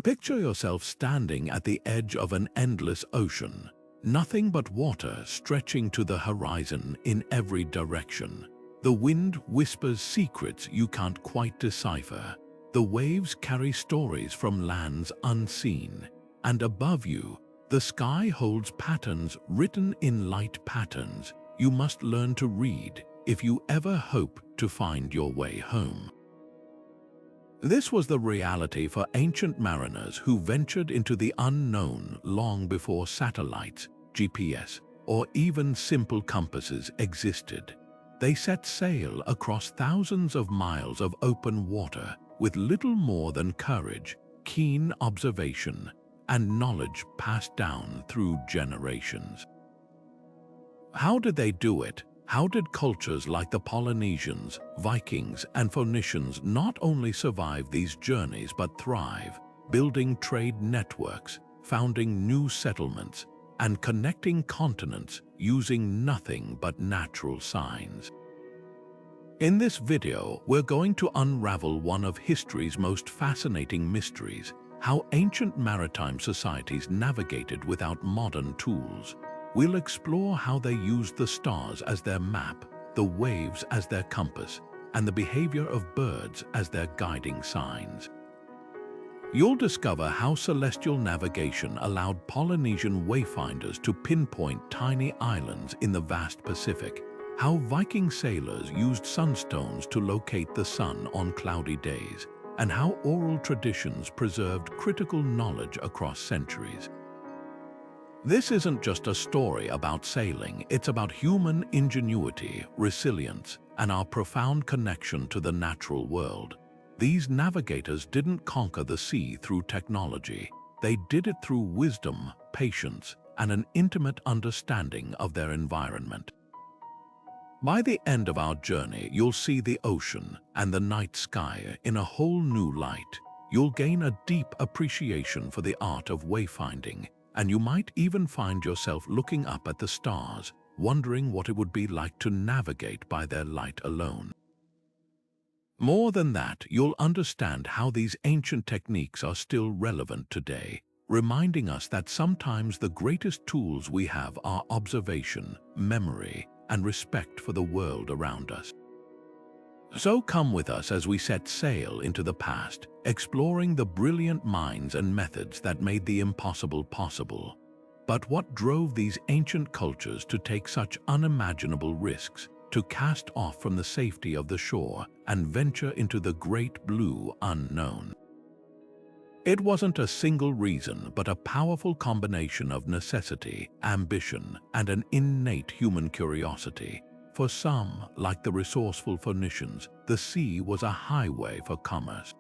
Picture yourself standing at the edge of an endless ocean, nothing but water stretching to the horizon in every direction. The wind whispers secrets you can't quite decipher. The waves carry stories from lands unseen. And above you, the sky holds patterns written in light patterns you must learn to read if you ever hope to find your way home. This was the reality for ancient mariners who ventured into the unknown long before satellites, GPS, or even simple compasses existed. They set sail across thousands of miles of open water with little more than courage, keen observation, and knowledge passed down through generations. How did they do it? How did cultures like the Polynesians, Vikings, and Phoenicians not only survive these journeys but thrive, building trade networks, founding new settlements, and connecting continents using nothing but natural signs? In this video, we're going to unravel one of history's most fascinating mysteries: how ancient maritime societies navigated without modern tools. We'll explore how they used the stars as their map, the waves as their compass, and the behavior of birds as their guiding signs. You'll discover how celestial navigation allowed Polynesian wayfinders to pinpoint tiny islands in the vast Pacific, how Viking sailors used sunstones to locate the sun on cloudy days, and how oral traditions preserved critical knowledge across centuries. This isn't just a story about sailing, it's about human ingenuity, resilience, and our profound connection to the natural world. These navigators didn't conquer the sea through technology. They did it through wisdom, patience, and an intimate understanding of their environment. By the end of our journey, you'll see the ocean and the night sky in a whole new light. You'll gain a deep appreciation for the art of wayfinding, and you might even find yourself looking up at the stars, wondering what it would be like to navigate by their light alone. More than that, you'll understand how these ancient techniques are still relevant today, reminding us that sometimes the greatest tools we have are observation, memory, and respect for the world around us. So come with us as we set sail into the past, exploring the brilliant minds and methods that made the impossible possible. But what drove these ancient cultures to take such unimaginable risks, to cast off from the safety of the shore and venture into the great blue unknown? It wasn't a single reason, but a powerful combination of necessity, ambition, and an innate human curiosity. For some, like the resourceful Phoenicians, the sea was a highway for commerce.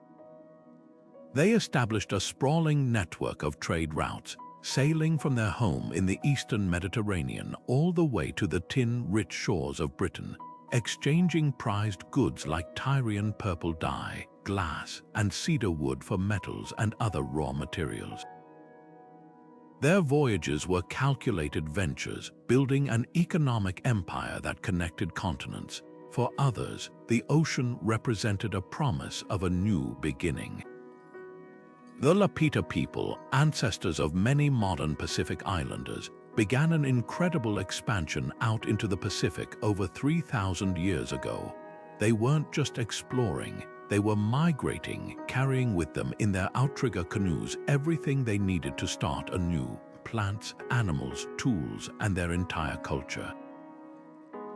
They established a sprawling network of trade routes, sailing from their home in the eastern Mediterranean all the way to the tin-rich shores of Britain, exchanging prized goods like Tyrian purple dye, glass, and cedar wood for metals and other raw materials. Their voyages were calculated ventures, building an economic empire that connected continents. For others, the ocean represented a promise of a new beginning. The Lapita people, ancestors of many modern Pacific islanders, began an incredible expansion out into the Pacific over 3,000 years ago. They weren't just exploring, they were migrating, carrying with them in their outrigger canoes everything they needed to start anew: plants, animals, tools, and their entire culture.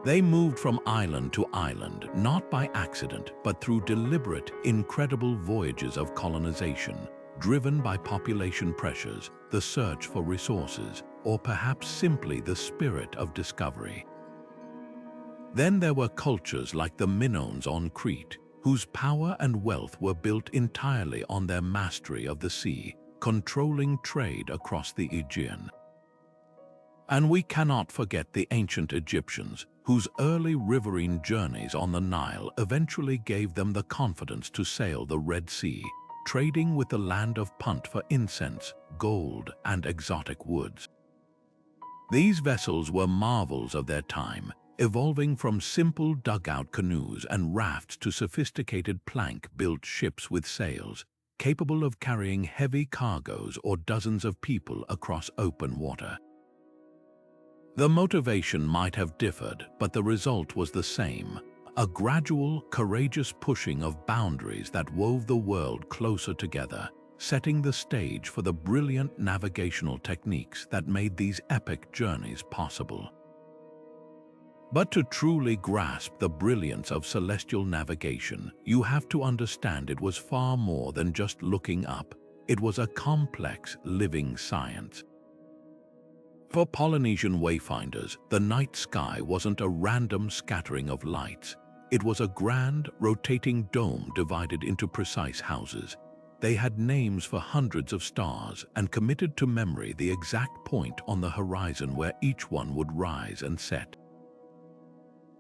They moved from island to island, not by accident, but through deliberate, incredible voyages of colonization, driven by population pressures, the search for resources, or perhaps simply the spirit of discovery. Then there were cultures like the Minoans on Crete, whose power and wealth were built entirely on their mastery of the sea, controlling trade across the Aegean. And we cannot forget the ancient Egyptians, whose early riverine journeys on the Nile eventually gave them the confidence to sail the Red Sea, trading with the land of Punt for incense, gold, and exotic woods. These vessels were marvels of their time, evolving from simple dugout canoes and rafts to sophisticated plank-built ships with sails, capable of carrying heavy cargoes or dozens of people across open water. The motivation might have differed, but the result was the same: a gradual, courageous pushing of boundaries that wove the world closer together, setting the stage for the brilliant navigational techniques that made these epic journeys possible. But to truly grasp the brilliance of celestial navigation, you have to understand it was far more than just looking up. It was a complex, living science. For Polynesian wayfinders, the night sky wasn't a random scattering of lights. It was a grand, rotating dome divided into precise houses. They had names for hundreds of stars and committed to memory the exact point on the horizon where each one would rise and set.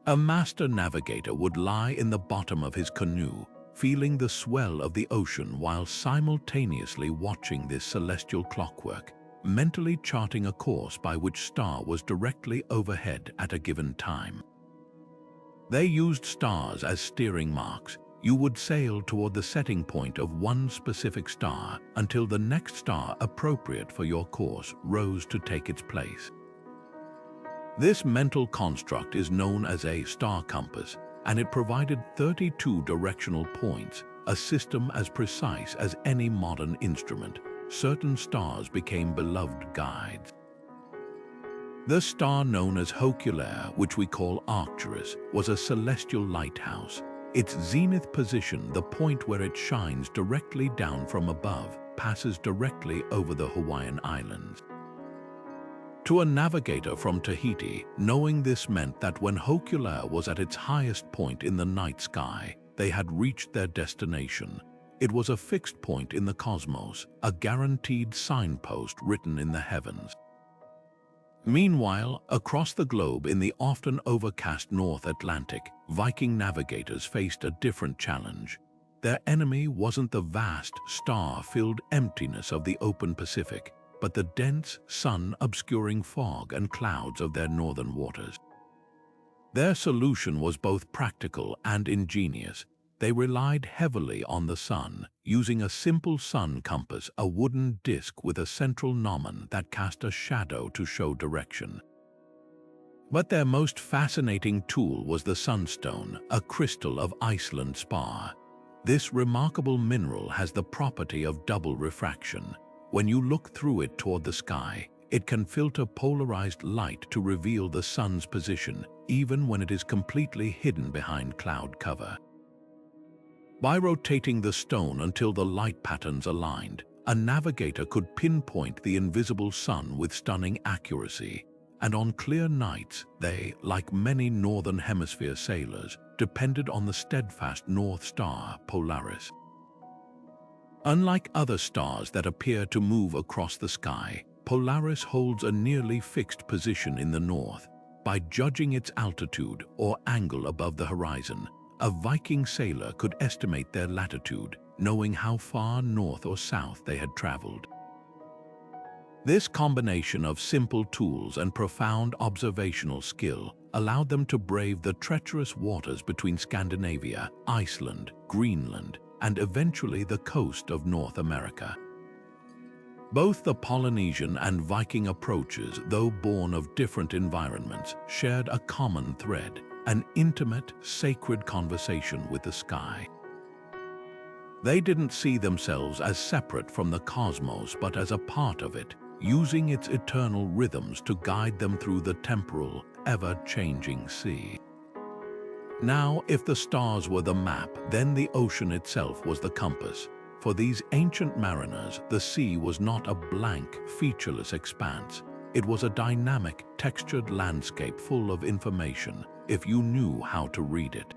A master navigator would lie in the bottom of his canoe, feeling the swell of the ocean while simultaneously watching this celestial clockwork, mentally charting a course by which star was directly overhead at a given time. They used stars as steering marks. You would sail toward the setting point of one specific star until the next star appropriate for your course rose to take its place. This mental construct is known as a star compass, and it provided 32 directional points, a system as precise as any modern instrument. Certain stars became beloved guides. The star known as Hoculaire, which we call Arcturus, was a celestial lighthouse. Its zenith position, the point where it shines directly down from above, passes directly over the Hawaiian Islands. To a navigator from Tahiti, knowing this meant that when Hoculaire was at its highest point in the night sky, they had reached their destination. It was a fixed point in the cosmos, a guaranteed signpost written in the heavens. Meanwhile, across the globe in the often overcast North Atlantic, Viking navigators faced a different challenge. Their enemy wasn't the vast, star-filled emptiness of the open Pacific, but the dense, sun-obscuring fog and clouds of their northern waters. Their solution was both practical and ingenious. They relied heavily on the sun, using a simple sun compass, a wooden disc with a central gnomon that cast a shadow to show direction. But their most fascinating tool was the sunstone, a crystal of Iceland spar. This remarkable mineral has the property of double refraction. When you look through it toward the sky, it can filter polarized light to reveal the sun's position, even when it is completely hidden behind cloud cover. By rotating the stone until the light patterns aligned, a navigator could pinpoint the invisible sun with stunning accuracy, and on clear nights, they, like many Northern Hemisphere sailors, depended on the steadfast North Star, Polaris. Unlike other stars that appear to move across the sky, Polaris holds a nearly fixed position in the north. By judging its altitude or angle above the horizon, a Viking sailor could estimate their latitude, knowing how far north or south they had traveled. This combination of simple tools and profound observational skill allowed them to brave the treacherous waters between Scandinavia, Iceland, Greenland, and eventually the coast of North America. Both the Polynesian and Viking approaches, though born of different environments, shared a common thread: an intimate, sacred conversation with the sky. They didn't see themselves as separate from the cosmos but as a part of it, using its eternal rhythms to guide them through the temporal, ever-changing sea. Now, if the stars were the map, then the ocean itself was the compass. For these ancient mariners, the sea was not a blank, featureless expanse. It was a dynamic, textured landscape full of information, if you knew how to read it.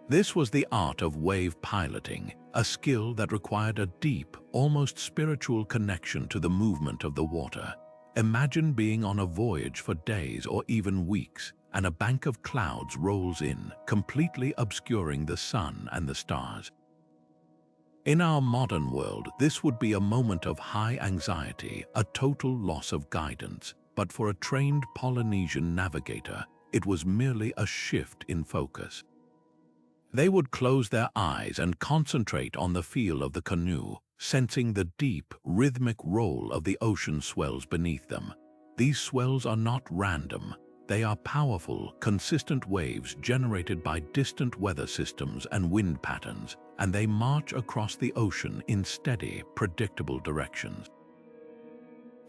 This was the art of wave piloting, a skill that required a deep, almost spiritual connection to the movement of the water. Imagine being on a voyage for days or even weeks, and a bank of clouds rolls in, completely obscuring the sun and the stars. In our modern world, this would be a moment of high anxiety, a total loss of guidance. But for a trained Polynesian navigator, it was merely a shift in focus. They would close their eyes and concentrate on the feel of the canoe, sensing the deep, rhythmic roll of the ocean swells beneath them. These swells are not random. They are powerful, consistent waves generated by distant weather systems and wind patterns, and they march across the ocean in steady, predictable directions.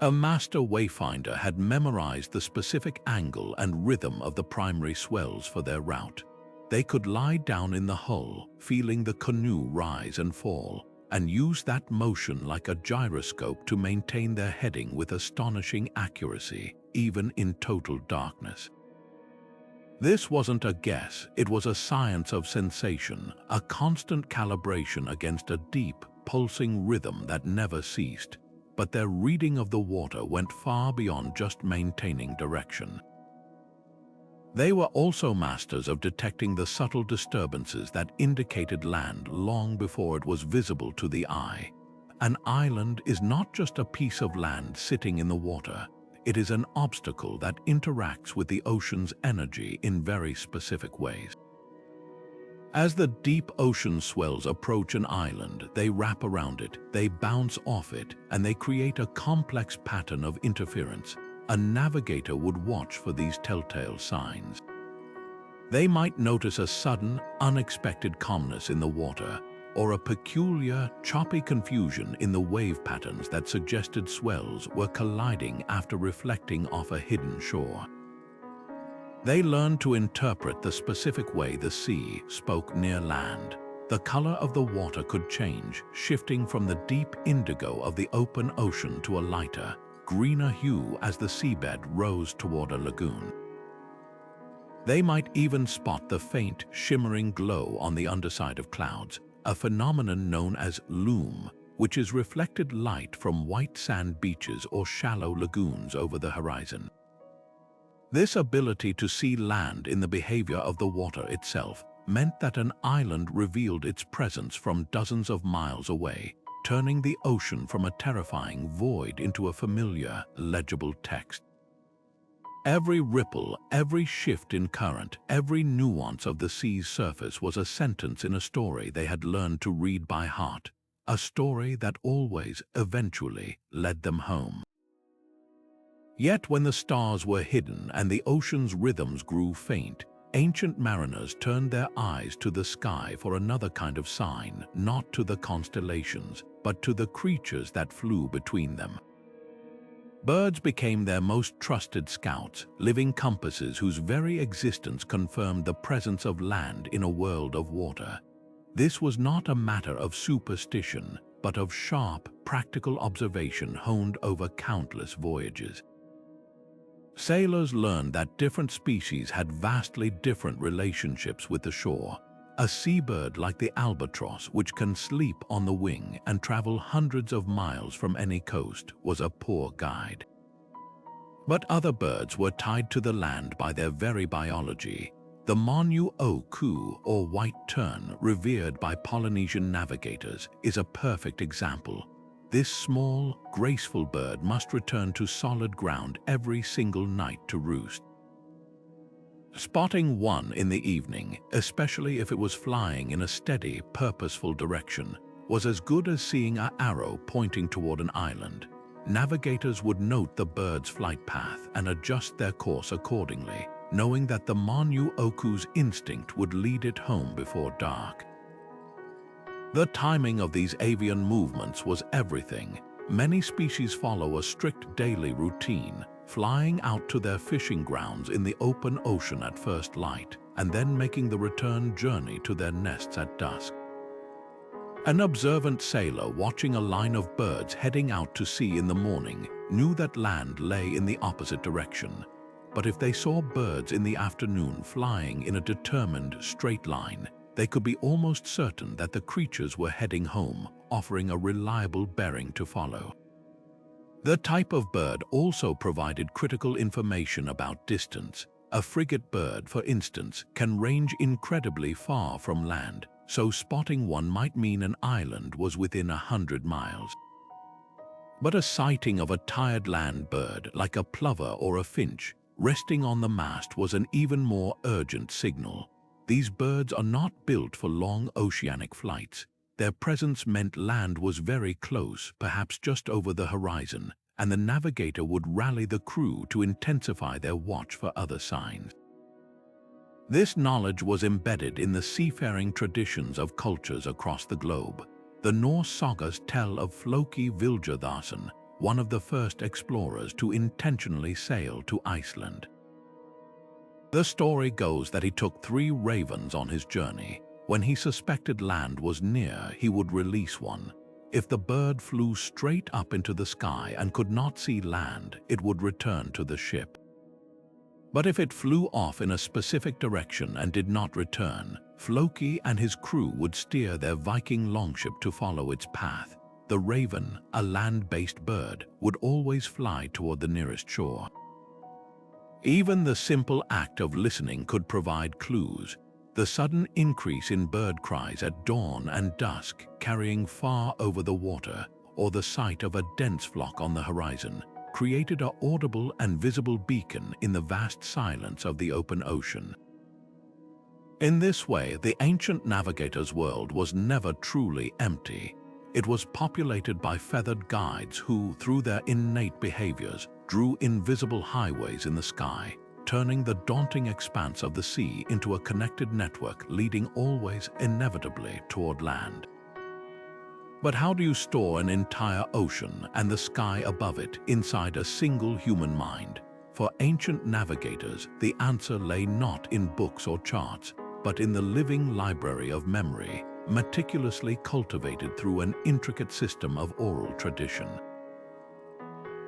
A master wayfinder had memorized the specific angle and rhythm of the primary swells for their route. They could lie down in the hull, feeling the canoe rise and fall, and use that motion like a gyroscope to maintain their heading with astonishing accuracy, even in total darkness. This wasn't a guess, it was a science of sensation, a constant calibration against a deep, pulsing rhythm that never ceased. But their reading of the water went far beyond just maintaining direction. They were also masters of detecting the subtle disturbances that indicated land long before it was visible to the eye. An island is not just a piece of land sitting in the water. It is an obstacle that interacts with the ocean's energy in very specific ways. As the deep ocean swells approach an island, they wrap around it, they bounce off it, and they create a complex pattern of interference. A navigator would watch for these telltale signs. They might notice a sudden, unexpected calmness in the water, or a peculiar, choppy confusion in the wave patterns that suggested swells were colliding after reflecting off a hidden shore. They learned to interpret the specific way the sea spoke near land. The color of the water could change, shifting from the deep indigo of the open ocean to a lighter, greener hue as the seabed rose toward a lagoon. They might even spot the faint, shimmering glow on the underside of clouds, a phenomenon known as loom, which is reflected light from white sand beaches or shallow lagoons over the horizon. This ability to see land in the behavior of the water itself meant that an island revealed its presence from dozens of miles away, turning the ocean from a terrifying void into a familiar, legible text. Every ripple, every shift in current, every nuance of the sea's surface was a sentence in a story they had learned to read by heart, a story that always, eventually, led them home. Yet when the stars were hidden and the ocean's rhythms grew faint, ancient mariners turned their eyes to the sky for another kind of sign, not to the constellations, but to the creatures that flew between them. Birds became their most trusted scouts, living compasses whose very existence confirmed the presence of land in a world of water. This was not a matter of superstition, but of sharp, practical observation honed over countless voyages. Sailors learned that different species had vastly different relationships with the shore. A seabird like the albatross, which can sleep on the wing and travel hundreds of miles from any coast, was a poor guide. But other birds were tied to the land by their very biology. The monu-o-ku, or white tern, revered by Polynesian navigators, is a perfect example. This small, graceful bird must return to solid ground every single night to roost. Spotting one in the evening, especially if it was flying in a steady, purposeful direction, was as good as seeing an arrow pointing toward an island. Navigators would note the bird's flight path and adjust their course accordingly, knowing that the monu-oku's instinct would lead it home before dark. The timing of these avian movements was everything. Many species follow a strict daily routine, flying out to their fishing grounds in the open ocean at first light, and then making the return journey to their nests at dusk. An observant sailor watching a line of birds heading out to sea in the morning knew that land lay in the opposite direction. But if they saw birds in the afternoon flying in a determined straight line, they could be almost certain that the creatures were heading home, offering a reliable bearing to follow. The type of bird also provided critical information about distance. A frigate bird, for instance, can range incredibly far from land, so spotting one might mean an island was within 100 miles. But a sighting of a tired land bird, like a plover or a finch, resting on the mast was an even more urgent signal. These birds are not built for long oceanic flights. Their presence meant land was very close, perhaps just over the horizon, and the navigator would rally the crew to intensify their watch for other signs. This knowledge was embedded in the seafaring traditions of cultures across the globe. The Norse sagas tell of Floki Vilgerðarson, one of the first explorers to intentionally sail to Iceland. The story goes that he took 3 ravens on his journey. When he suspected land was near, he would release one. If the bird flew straight up into the sky and could not see land, it would return to the ship. But if it flew off in a specific direction and did not return, Floki and his crew would steer their Viking longship to follow its path. The raven, a land-based bird, would always fly toward the nearest shore. Even the simple act of listening could provide clues. The sudden increase in bird cries at dawn and dusk, carrying far over the water, or the sight of a dense flock on the horizon, created an audible and visible beacon in the vast silence of the open ocean. In this way, the ancient navigator's world was never truly empty. It was populated by feathered guides who, through their innate behaviors, drew invisible highways in the sky, turning the daunting expanse of the sea into a connected network leading always inevitably toward land. But how do you store an entire ocean and the sky above it inside a single human mind? For ancient navigators, the answer lay not in books or charts, but in the living library of memory, meticulously cultivated through an intricate system of oral tradition.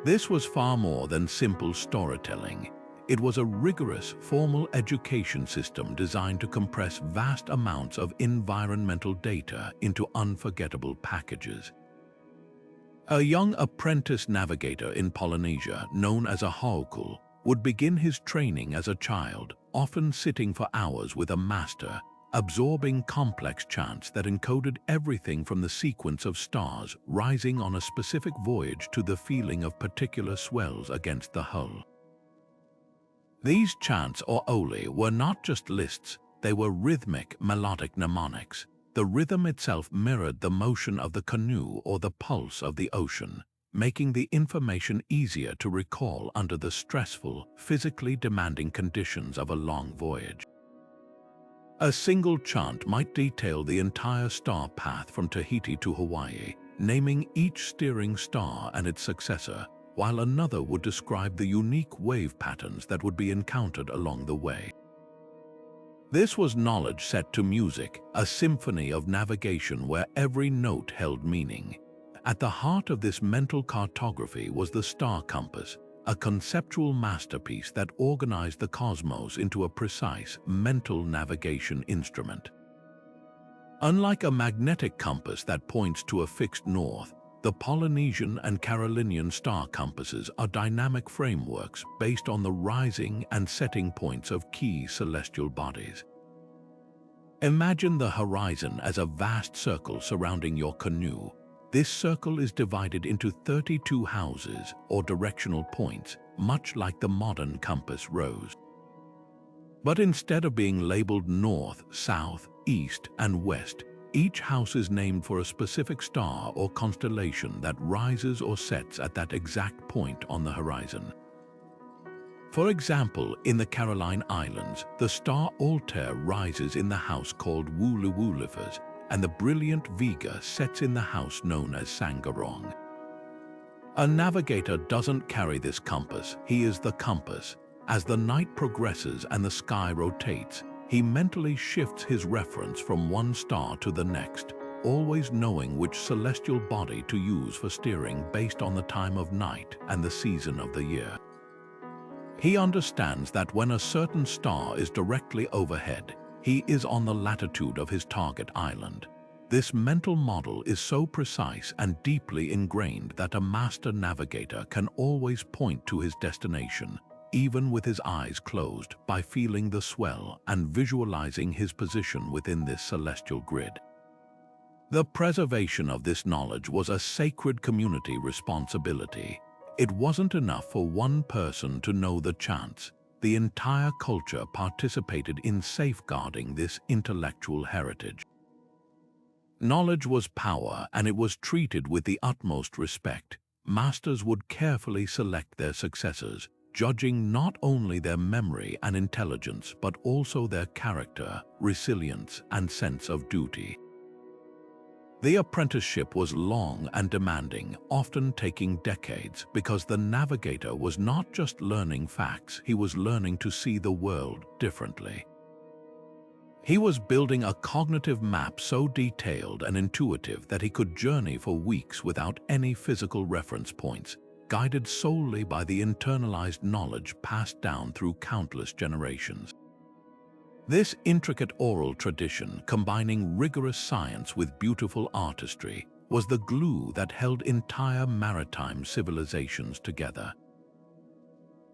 This was far more than simple storytelling. It was a rigorous, formal education system designed to compress vast amounts of environmental data into unforgettable packages. A young apprentice navigator in Polynesia, known as a haukul, would begin his training as a child, often sitting for hours with a master, absorbing complex chants that encoded everything from the sequence of stars rising on a specific voyage to the feeling of particular swells against the hull. These chants, or oli, were not just lists, they were rhythmic, melodic mnemonics. The rhythm itself mirrored the motion of the canoe or the pulse of the ocean, making the information easier to recall under the stressful, physically demanding conditions of a long voyage. A single chant might detail the entire star path from Tahiti to Hawaii, naming each steering star and its successor, while another would describe the unique wave patterns that would be encountered along the way. This was knowledge set to music, a symphony of navigation where every note held meaning. At the heart of this mental cartography was the star compass, a conceptual masterpiece that organized the cosmos into a precise, mental navigation instrument. Unlike a magnetic compass that points to a fixed north, the Polynesian and Carolinian star compasses are dynamic frameworks based on the rising and setting points of key celestial bodies. Imagine the horizon as a vast circle surrounding your canoe. This circle is divided into 32 houses or directional points, much like the modern compass rose. But instead of being labeled north, south, east, and west, each house is named for a specific star or constellation that rises or sets at that exact point on the horizon. For example, in the Caroline Islands, the star Altair rises in the house called Wuluwulufers, and the brilliant Vega sets in the house known as Sangarong. A navigator doesn't carry this compass, he is the compass. As the night progresses and the sky rotates, he mentally shifts his reference from one star to the next, always knowing which celestial body to use for steering based on the time of night and the season of the year. He understands that when a certain star is directly overhead, he is on the latitude of his target island. This mental model is so precise and deeply ingrained that a master navigator can always point to his destination, even with his eyes closed, by feeling the swell and visualizing his position within this celestial grid. The preservation of this knowledge was a sacred community responsibility. It wasn't enough for one person to know the chants. the entire culture participated in safeguarding this intellectual heritage. Knowledge was power, and it was treated with the utmost respect. Masters would carefully select their successors, judging not only their memory and intelligence, but also their character, resilience, and sense of duty. The apprenticeship was long and demanding, often taking decades, because the navigator was not just learning facts, he was learning to see the world differently. He was building a cognitive map so detailed and intuitive that he could journey for weeks without any physical reference points, guided solely by the internalized knowledge passed down through countless generations. This intricate oral tradition, combining rigorous science with beautiful artistry, was the glue that held entire maritime civilizations together.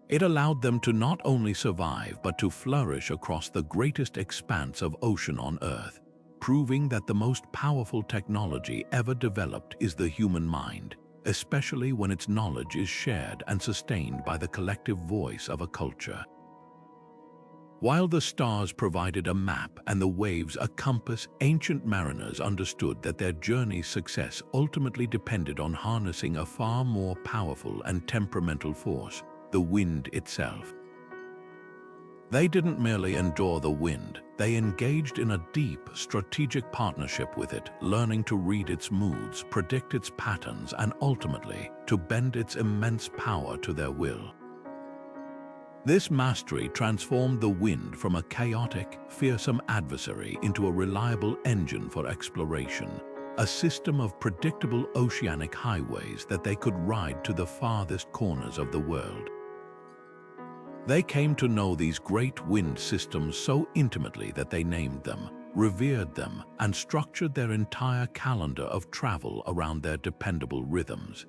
It allowed them to not only survive but to flourish across the greatest expanse of ocean on Earth, proving that the most powerful technology ever developed is the human mind, especially when its knowledge is shared and sustained by the collective voice of a culture. While the stars provided a map and the waves a compass, ancient mariners understood that their journey's success ultimately depended on harnessing a far more powerful and temperamental force, the wind itself. They didn't merely endure the wind, they engaged in a deep, strategic partnership with it, learning to read its moods, predict its patterns, and ultimately, to bend its immense power to their will. This mastery transformed the wind from a chaotic, fearsome adversary into a reliable engine for exploration, a system of predictable oceanic highways that they could ride to the farthest corners of the world. They came to know these great wind systems so intimately that they named them, revered them, and structured their entire calendar of travel around their dependable rhythms.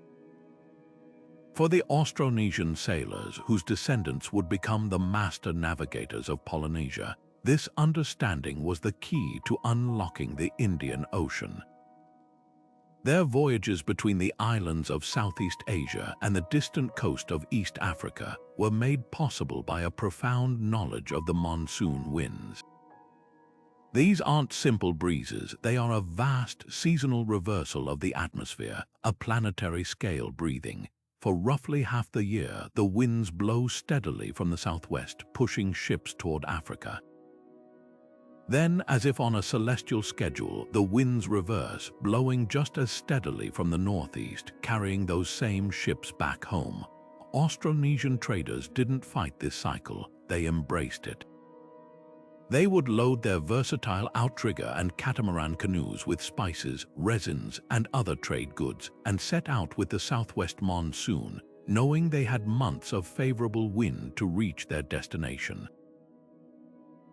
For the Austronesian sailors, whose descendants would become the master navigators of Polynesia, this understanding was the key to unlocking the Indian Ocean. Their voyages between the islands of Southeast Asia and the distant coast of East Africa were made possible by a profound knowledge of the monsoon winds. These aren't simple breezes, they are a vast seasonal reversal of the atmosphere, a planetary scale breathing. For roughly half the year, the winds blow steadily from the southwest, pushing ships toward Africa. Then, as if on a celestial schedule, the winds reverse, blowing just as steadily from the northeast, carrying those same ships back home. Austronesian traders didn't fight this cycle, they embraced it. They would load their versatile outrigger and catamaran canoes with spices, resins, and other trade goods, and set out with the southwest monsoon, knowing they had months of favorable wind to reach their destination.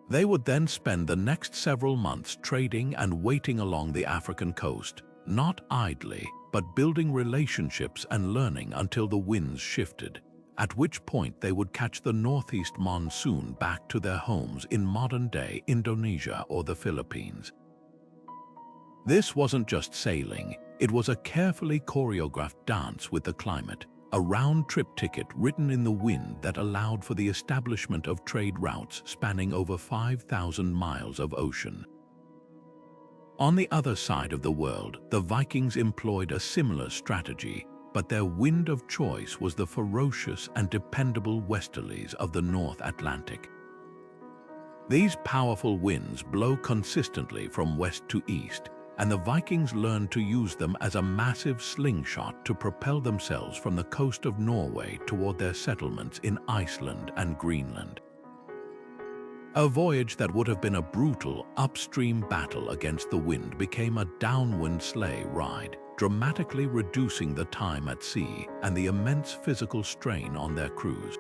They would then spend the next several months trading and waiting along the African coast, not idly, but building relationships and learning until the winds shifted, at which point they would catch the northeast monsoon back to their homes in modern-day Indonesia or the Philippines. This wasn't just sailing, it was a carefully choreographed dance with the climate, a round-trip ticket written in the wind that allowed for the establishment of trade routes spanning over 5,000 miles of ocean. On the other side of the world, the Vikings employed a similar strategy, but their wind of choice was the ferocious and dependable westerlies of the North Atlantic. These powerful winds blow consistently from west to east, and the Vikings learned to use them as a massive slingshot to propel themselves from the coast of Norway toward their settlements in Iceland and Greenland. A voyage that would have been a brutal upstream battle against the wind became a downwind sleigh ride, dramatically reducing the time at sea and the immense physical strain on their crews.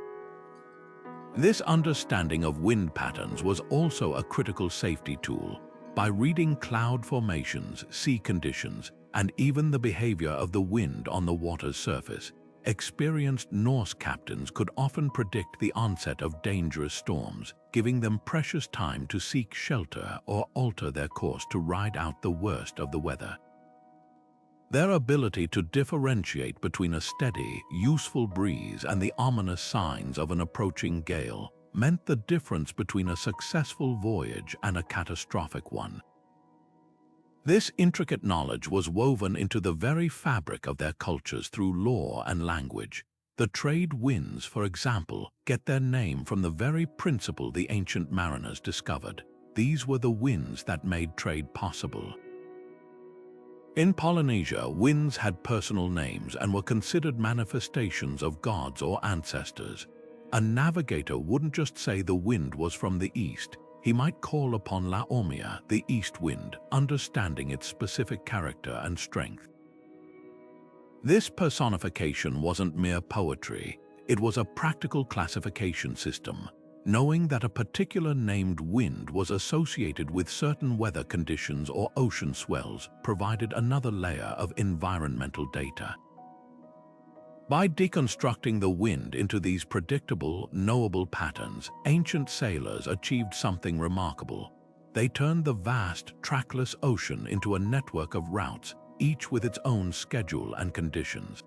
This understanding of wind patterns was also a critical safety tool. By reading cloud formations, sea conditions, and even the behavior of the wind on the water's surface, experienced Norse captains could often predict the onset of dangerous storms, giving them precious time to seek shelter or alter their course to ride out the worst of the weather. Their ability to differentiate between a steady, useful breeze and the ominous signs of an approaching gale meant the difference between a successful voyage and a catastrophic one. This intricate knowledge was woven into the very fabric of their cultures through law and language. The trade winds, for example, get their name from the very principle the ancient mariners discovered. These were the winds that made trade possible. In Polynesia, winds had personal names and were considered manifestations of gods or ancestors. A navigator wouldn't just say the wind was from the east. He might call upon Laomia, the east wind, understanding its specific character and strength. This personification wasn't mere poetry. It was a practical classification system. Knowing that a particular named wind was associated with certain weather conditions or ocean swells provided another layer of environmental data. By deconstructing the wind into these predictable, knowable patterns, ancient sailors achieved something remarkable. They turned the vast, trackless ocean into a network of routes, each with its own schedule and conditions.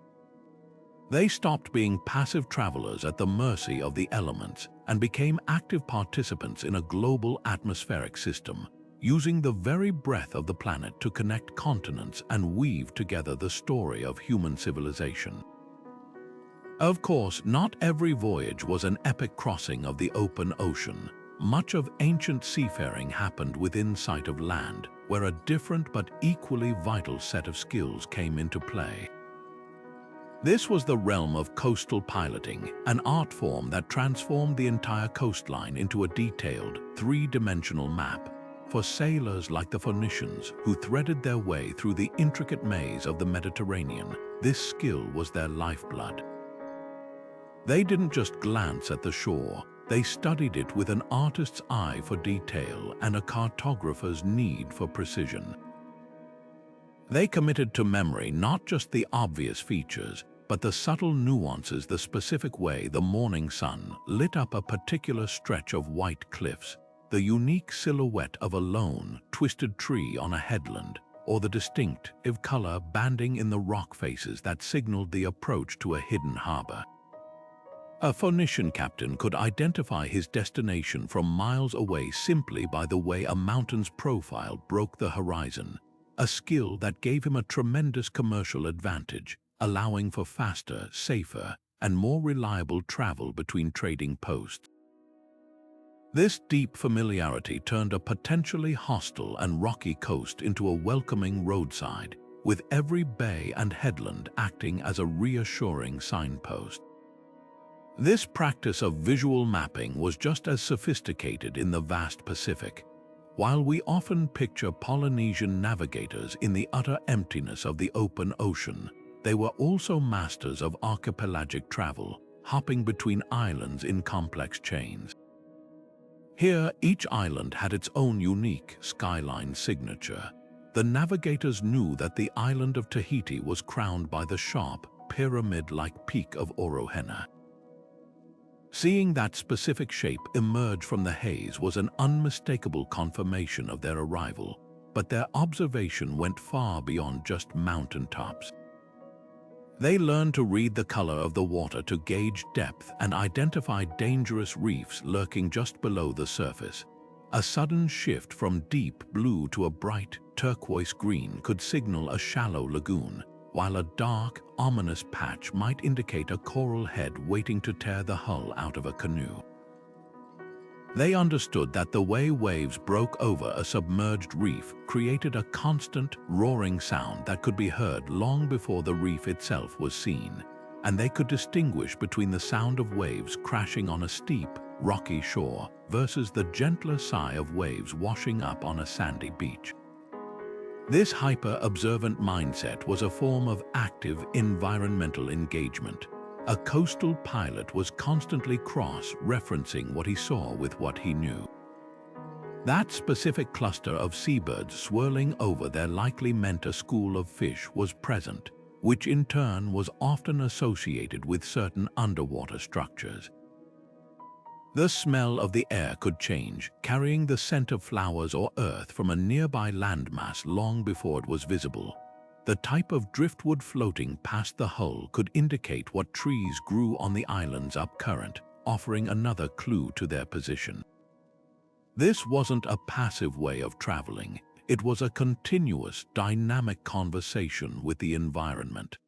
They stopped being passive travelers at the mercy of the elements and became active participants in a global atmospheric system, using the very breadth of the planet to connect continents and weave together the story of human civilization. Of course, not every voyage was an epic crossing of the open ocean. Much of ancient seafaring happened within sight of land, where a different but equally vital set of skills came into play. This was the realm of coastal piloting, an art form that transformed the entire coastline into a detailed, three-dimensional map. For sailors like the Phoenicians, who threaded their way through the intricate maze of the Mediterranean, this skill was their lifeblood. They didn't just glance at the shore, they studied it with an artist's eye for detail and a cartographer's need for precision. They committed to memory not just the obvious features, but the subtle nuances, the specific way the morning sun lit up a particular stretch of white cliffs, the unique silhouette of a lone, twisted tree on a headland, or the distinctive color banding in the rock faces that signaled the approach to a hidden harbor. A Phoenician captain could identify his destination from miles away simply by the way a mountain's profile broke the horizon, a skill that gave him a tremendous commercial advantage, allowing for faster, safer, and more reliable travel between trading posts. This deep familiarity turned a potentially hostile and rocky coast into a welcoming roadside, with every bay and headland acting as a reassuring signpost. This practice of visual mapping was just as sophisticated in the vast Pacific. While we often picture Polynesian navigators in the utter emptiness of the open ocean, they were also masters of archipelagic travel, hopping between islands in complex chains. Here, each island had its own unique skyline signature. The navigators knew that the island of Tahiti was crowned by the sharp, pyramid-like peak of Orohena. Seeing that specific shape emerge from the haze was an unmistakable confirmation of their arrival, but their observation went far beyond just mountaintops. They learned to read the color of the water to gauge depth and identify dangerous reefs lurking just below the surface. A sudden shift from deep blue to a bright turquoise green could signal a shallow lagoon, while a dark, ominous patch might indicate a coral head waiting to tear the hull out of a canoe. They understood that the way waves broke over a submerged reef created a constant, roaring sound that could be heard long before the reef itself was seen, and they could distinguish between the sound of waves crashing on a steep, rocky shore versus the gentler sigh of waves washing up on a sandy beach. This hyper-observant mindset was a form of active environmental engagement. A coastal pilot was constantly cross-referencing what he saw with what he knew. That specific cluster of seabirds swirling over there likely meant a school of fish was present, which in turn was often associated with certain underwater structures. The smell of the air could change, carrying the scent of flowers or earth from a nearby landmass long before it was visible. The type of driftwood floating past the hull could indicate what trees grew on the island's upcurrent, offering another clue to their position. This wasn't a passive way of traveling. It was a continuous, dynamic conversation with the environment.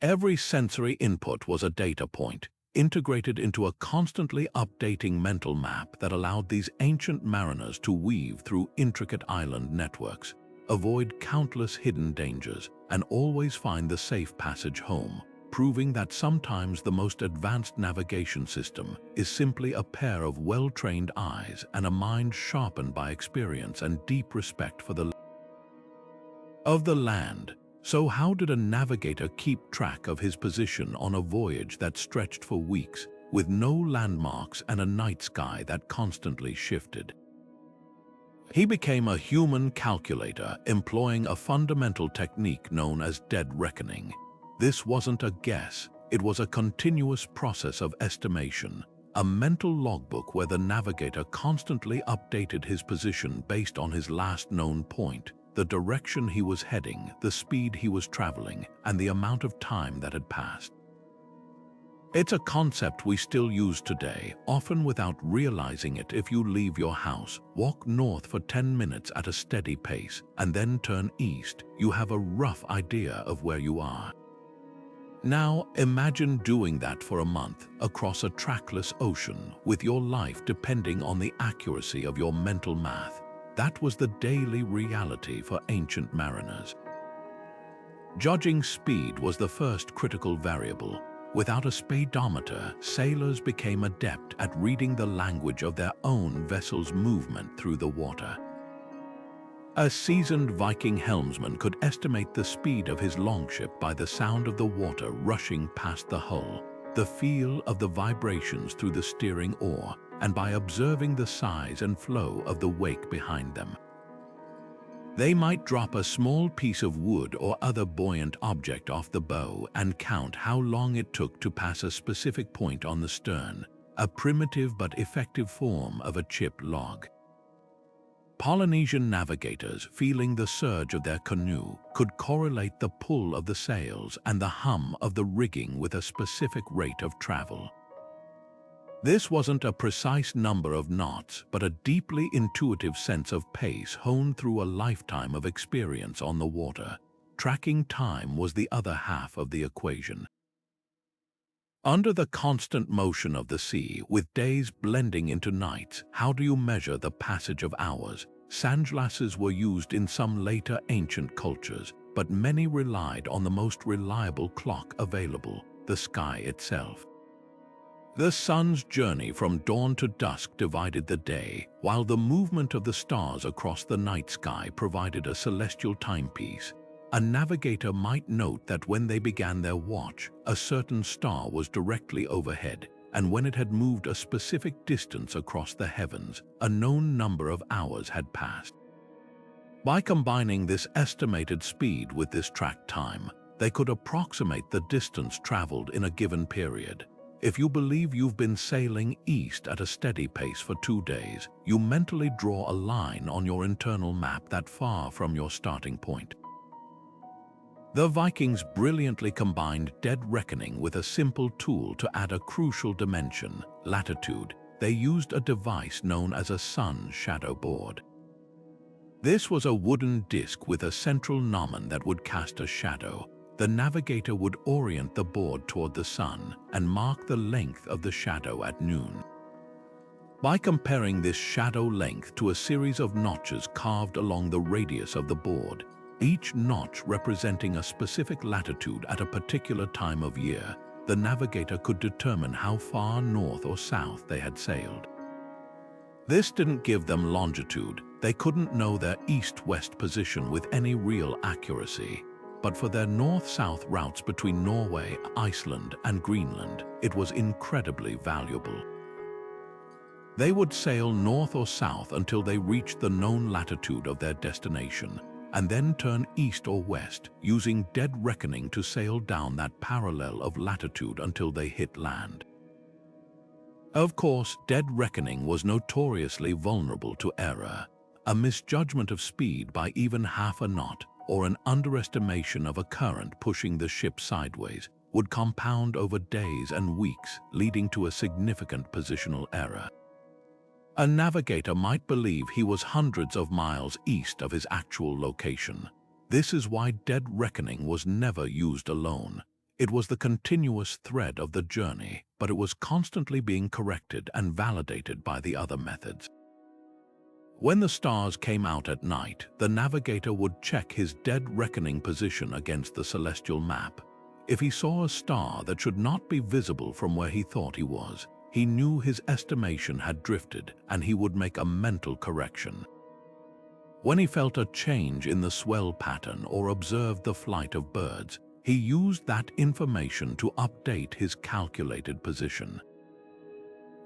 Every sensory input was a data point, integrated into a constantly updating mental map that allowed these ancient mariners to weave through intricate island networks, avoid countless hidden dangers, and always find the safe passage home, proving that sometimes the most advanced navigation system is simply a pair of well-trained eyes and a mind sharpened by experience and deep respect for the land. So how did a navigator keep track of his position on a voyage that stretched for weeks, with no landmarks and a night sky that constantly shifted? He became a human calculator, employing a fundamental technique known as dead reckoning. This wasn't a guess, it was a continuous process of estimation, a mental logbook where the navigator constantly updated his position based on his last known point, the direction he was heading, the speed he was traveling, and the amount of time that had passed. It's a concept we still use today, often without realizing it. If you leave your house, walk north for 10 minutes at a steady pace, and then turn east, you have a rough idea of where you are. Now, imagine doing that for a month across a trackless ocean, with your life depending on the accuracy of your mental math. That was the daily reality for ancient mariners. Judging speed was the first critical variable. Without a speedometer, sailors became adept at reading the language of their own vessel's movement through the water. A seasoned Viking helmsman could estimate the speed of his longship by the sound of the water rushing past the hull, the feel of the vibrations through the steering oar, and by observing the size and flow of the wake behind them. They might drop a small piece of wood or other buoyant object off the bow and count how long it took to pass a specific point on the stern, a primitive but effective form of a chip log. Polynesian navigators, feeling the surge of their canoe, could correlate the pull of the sails and the hum of the rigging with a specific rate of travel. This wasn't a precise number of knots, but a deeply intuitive sense of pace honed through a lifetime of experience on the water. Tracking time was the other half of the equation. Under the constant motion of the sea, with days blending into nights, how do you measure the passage of hours? Sandglasses were used in some later ancient cultures, but many relied on the most reliable clock available, the sky itself. The sun's journey from dawn to dusk divided the day, while the movement of the stars across the night sky provided a celestial timepiece. A navigator might note that when they began their watch, a certain star was directly overhead, and when it had moved a specific distance across the heavens, a known number of hours had passed. By combining this estimated speed with this tracked time, they could approximate the distance traveled in a given period. If you believe you've been sailing east at a steady pace for 2 days, you mentally draw a line on your internal map that far from your starting point. The Vikings brilliantly combined dead reckoning with a simple tool to add a crucial dimension, latitude. They used a device known as a sun shadow board. This was a wooden disc with a central gnomon that would cast a shadow. The navigator would orient the board toward the sun and mark the length of the shadow at noon. By comparing this shadow length to a series of notches carved along the radius of the board, each notch representing a specific latitude at a particular time of year, the navigator could determine how far north or south they had sailed. This didn't give them longitude. They couldn't know their east-west position with any real accuracy. But for their north-south routes between Norway, Iceland, and Greenland, it was incredibly valuable. They would sail north or south until they reached the known latitude of their destination, and then turn east or west, using dead reckoning to sail down that parallel of latitude until they hit land. Of course, dead reckoning was notoriously vulnerable to error. A misjudgment of speed by even half a knot, or an underestimation of a current pushing the ship sideways, would compound over days and weeks, leading to a significant positional error. A navigator might believe he was hundreds of miles east of his actual location. This is why dead reckoning was never used alone. It was the continuous thread of the journey, but it was constantly being corrected and validated by the other methods. When the stars came out at night, the navigator would check his dead reckoning position against the celestial map. If he saw a star that should not be visible from where he thought he was, he knew his estimation had drifted and he would make a mental correction. When he felt a change in the swell pattern or observed the flight of birds, he used that information to update his calculated position.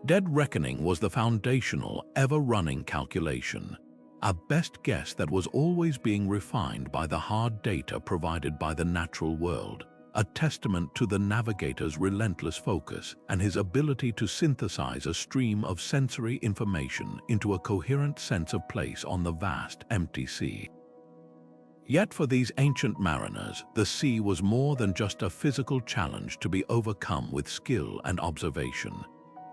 Dead reckoning was the foundational, ever-running calculation, a best guess that was always being refined by the hard data provided by the natural world, a testament to the navigator's relentless focus and his ability to synthesize a stream of sensory information into a coherent sense of place on the vast, empty sea. Yet for these ancient mariners, the sea was more than just a physical challenge to be overcome with skill and observation.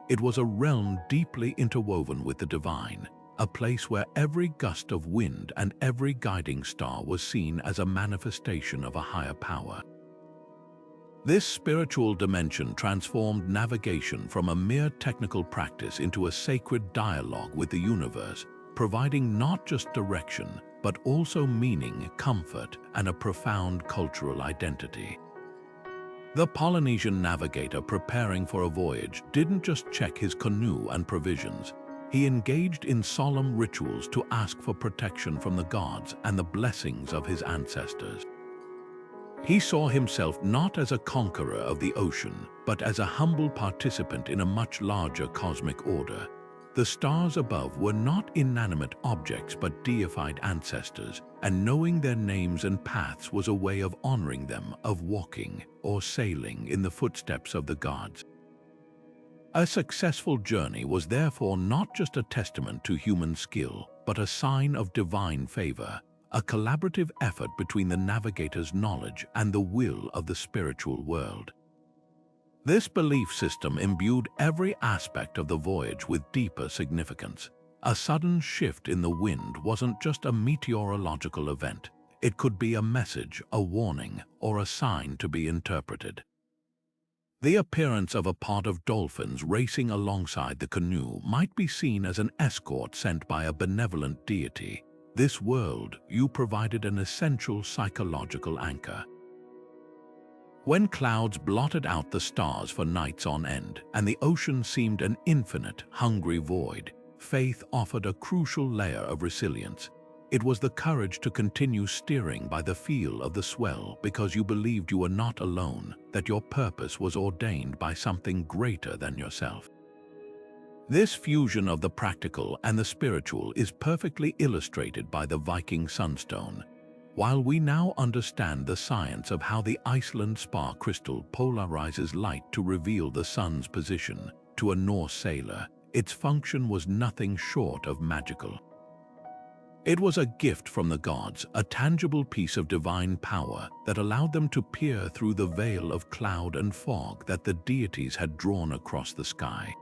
It was a realm deeply interwoven with the divine, a place where every gust of wind and every guiding star was seen as a manifestation of a higher power. This spiritual dimension transformed navigation from a mere technical practice into a sacred dialogue with the universe, providing not just direction, but also meaning, comfort, and a profound cultural identity. The Polynesian navigator preparing for a voyage didn't just check his canoe and provisions. He engaged in solemn rituals to ask for protection from the gods and the blessings of his ancestors. He saw himself not as a conqueror of the ocean, but as a humble participant in a much larger cosmic order. The stars above were not inanimate objects but deified ancestors, and knowing their names and paths was a way of honoring them, of walking or sailing in the footsteps of the gods. A successful journey was therefore not just a testament to human skill, but a sign of divine favor, a collaborative effort between the navigator's knowledge and the will of the spiritual world. This belief system imbued every aspect of the voyage with deeper significance. A sudden shift in the wind wasn't just a meteorological event. It could be a message, a warning, or a sign to be interpreted. The appearance of a pod of dolphins racing alongside the canoe might be seen as an escort sent by a benevolent deity. This world, you provided an essential psychological anchor. When clouds blotted out the stars for nights on end, and the ocean seemed an infinite, hungry void, faith offered a crucial layer of resilience. It was the courage to continue steering by the feel of the swell because you believed you were not alone, that your purpose was ordained by something greater than yourself. This fusion of the practical and the spiritual is perfectly illustrated by the Viking sunstone. While we now understand the science of how the Iceland spar crystal polarizes light to reveal the sun's position, to a Norse sailor, its function was nothing short of magical. It was a gift from the gods, a tangible piece of divine power that allowed them to peer through the veil of cloud and fog that the deities had drawn across the sky.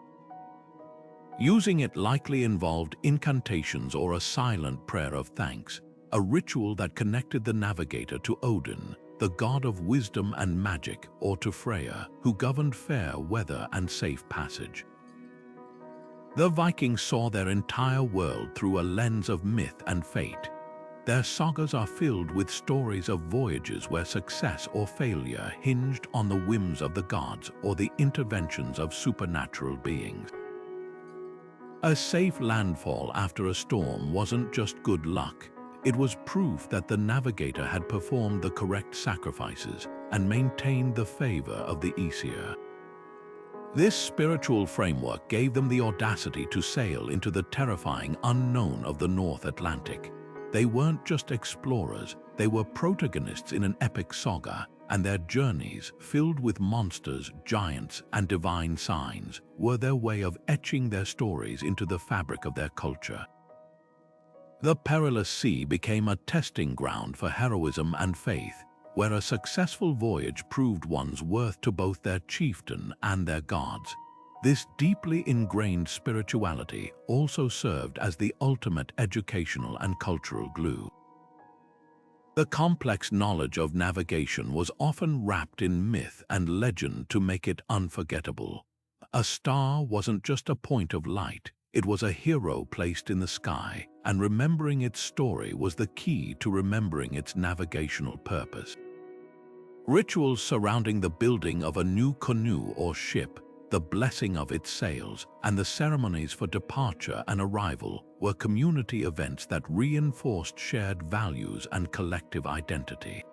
Using it likely involved incantations or a silent prayer of thanks, a ritual that connected the navigator to Odin, the god of wisdom and magic, or to Freya, who governed fair weather and safe passage. The Vikings saw their entire world through a lens of myth and fate. Their sagas are filled with stories of voyages where success or failure hinged on the whims of the gods or the interventions of supernatural beings. A safe landfall after a storm wasn't just good luck. It was proof that the navigator had performed the correct sacrifices and maintained the favor of the Aesir. This spiritual framework gave them the audacity to sail into the terrifying unknown of the North Atlantic. They weren't just explorers, they were protagonists in an epic saga, and their journeys, filled with monsters, giants, and divine signs, were their way of etching their stories into the fabric of their culture. The perilous sea became a testing ground for heroism and faith. where a successful voyage proved one's worth to both their chieftain and their gods. This deeply ingrained spirituality also served as the ultimate educational and cultural glue. The complex knowledge of navigation was often wrapped in myth and legend to make it unforgettable. A star wasn't just a point of light, it was a hero placed in the sky, and remembering its story was the key to remembering its navigational purpose. Rituals surrounding the building of a new canoe or ship, the blessing of its sails, and the ceremonies for departure and arrival were community events that reinforced shared values and collective identity.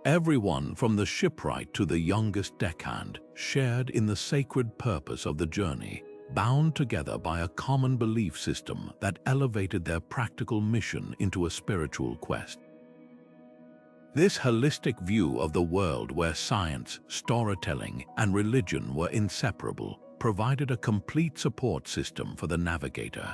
Everyone from the shipwright to the youngest deckhand shared in the sacred purpose of the journey, bound together by a common belief system that elevated their practical mission into a spiritual quest. This holistic view of the world, where science, storytelling, and religion were inseparable, provided a complete support system for the navigator.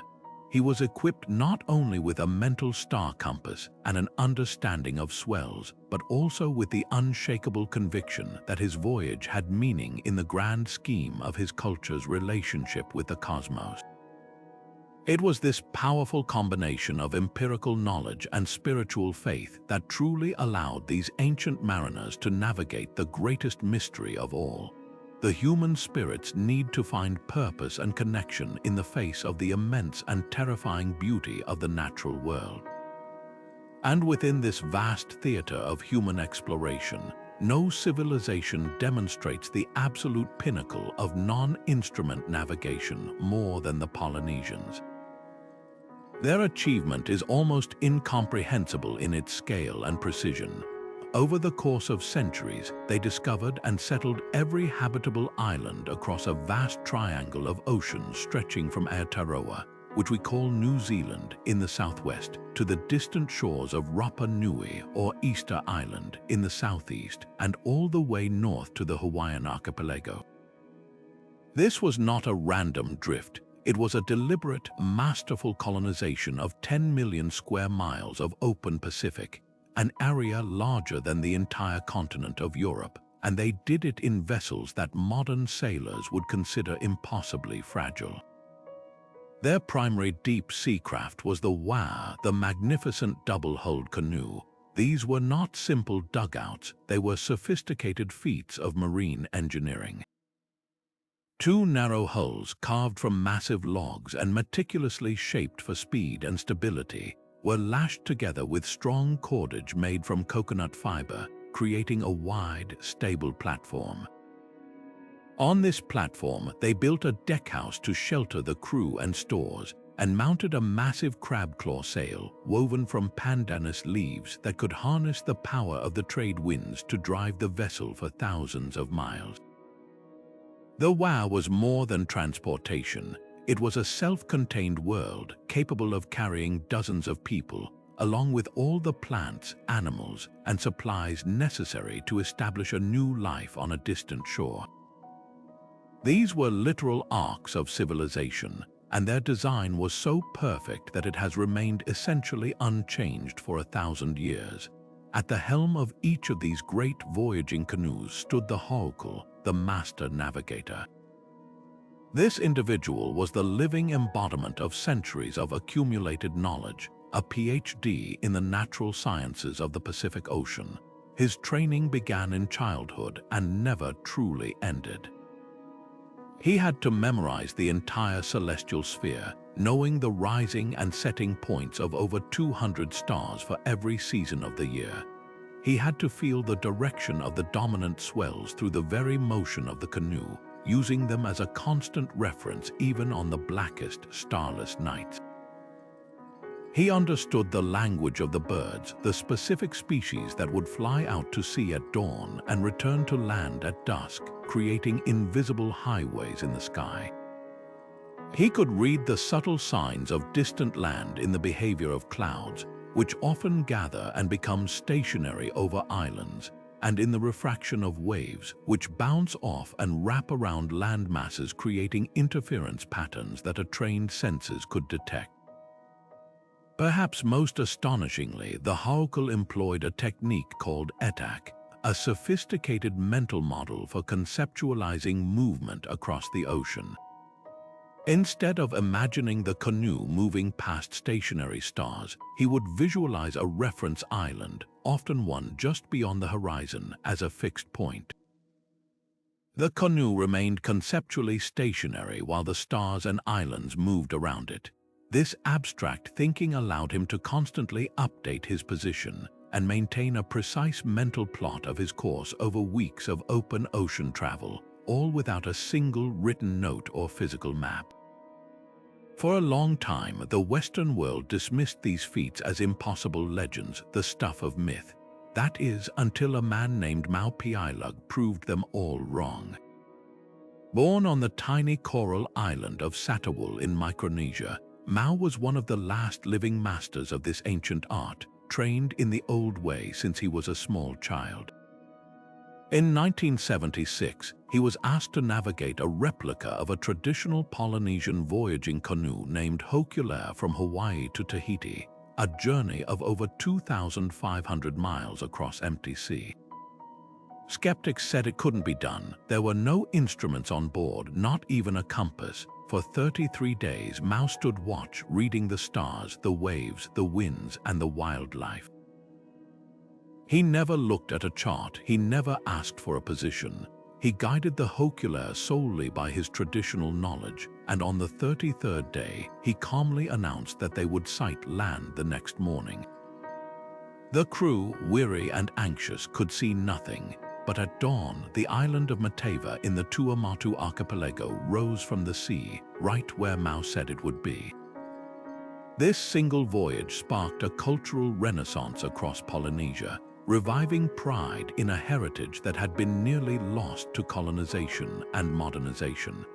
He was equipped not only with a mental star compass and an understanding of swells, but also with the unshakable conviction that his voyage had meaning in the grand scheme of his culture's relationship with the cosmos. It was this powerful combination of empirical knowledge and spiritual faith that truly allowed these ancient mariners to navigate the greatest mystery of all: the human spirit's need to find purpose and connection in the face of the immense and terrifying beauty of the natural world. And within this vast theater of human exploration, no civilization demonstrates the absolute pinnacle of non-instrument navigation more than the Polynesians. Their achievement is almost incomprehensible in its scale and precision. Over the course of centuries, they discovered and settled every habitable island across a vast triangle of oceans stretching from Aotearoa, which we call New Zealand, in the southwest, to the distant shores of Rapa Nui or Easter Island in the southeast, and all the way north to the Hawaiian archipelago. This was not a random drift. It was a deliberate, masterful colonization of 10 million square miles of open Pacific, an area larger than the entire continent of Europe, and they did it in vessels that modern sailors would consider impossibly fragile. Their primary deep-sea craft was the Wa, the magnificent double-hulled canoe. These were not simple dugouts, they were sophisticated feats of marine engineering. Two narrow hulls carved from massive logs and meticulously shaped for speed and stability were lashed together with strong cordage made from coconut fiber, creating a wide, stable platform. On this platform, they built a deckhouse to shelter the crew and stores, and mounted a massive crab claw sail woven from pandanus leaves that could harness the power of the trade winds to drive the vessel for thousands of miles. The Wa was more than transportation. It was a self-contained world capable of carrying dozens of people, along with all the plants, animals, and supplies necessary to establish a new life on a distant shore. These were literal arcs of civilization, and their design was so perfect that it has remained essentially unchanged for 1,000 years. At the helm of each of these great voyaging canoes stood the Hau'okul, the master navigator. This individual was the living embodiment of centuries of accumulated knowledge, a PhD in the natural sciences of the Pacific Ocean. His training began in childhood and never truly ended. He had to memorize the entire celestial sphere, knowing the rising and setting points of over 200 stars for every season of the year. He had to feel the direction of the dominant swells through the very motion of the canoe, using them as a constant reference even on the blackest, starless nights. He understood the language of the birds, the specific species that would fly out to sea at dawn and return to land at dusk, creating invisible highways in the sky. He could read the subtle signs of distant land in the behavior of clouds, which often gather and become stationary over islands, and in the refraction of waves, which bounce off and wrap around land masses, creating interference patterns that a trained senses could detect. Perhaps most astonishingly, the Haukel employed a technique called etak, a sophisticated mental model for conceptualizing movement across the ocean. Instead of imagining the canoe moving past stationary stars, he would visualize a reference island, often one just beyond the horizon, as a fixed point. The canoe remained conceptually stationary while the stars and islands moved around it. This abstract thinking allowed him to constantly update his position and maintain a precise mental plot of his course over weeks of open ocean travel, all without a single written note or physical map. For a long time, the Western world dismissed these feats as impossible legends, the stuff of myth. That is, until a man named Maupiailug proved them all wrong. Born on the tiny coral island of Satawal in Micronesia, Mao was one of the last living masters of this ancient art, trained in the old way since he was a small child. In 1976, he was asked to navigate a replica of a traditional Polynesian voyaging canoe named Hokulair from Hawaii to Tahiti, a journey of over 2,500 miles across empty sea. Skeptics said it couldn't be done. There were no instruments on board, not even a compass. For 33 days, Mao stood watch, reading the stars, the waves, the winds, and the wildlife. He never looked at a chart, he never asked for a position. He guided the Hokulair solely by his traditional knowledge, and on the 33rd day, he calmly announced that they would sight land the next morning. The crew, weary and anxious, could see nothing, but at dawn, the island of Matava in the Tuamotu archipelago rose from the sea, right where Mao said it would be. This single voyage sparked a cultural renaissance across Polynesia, reviving pride in a heritage that had been nearly lost to colonization and modernization.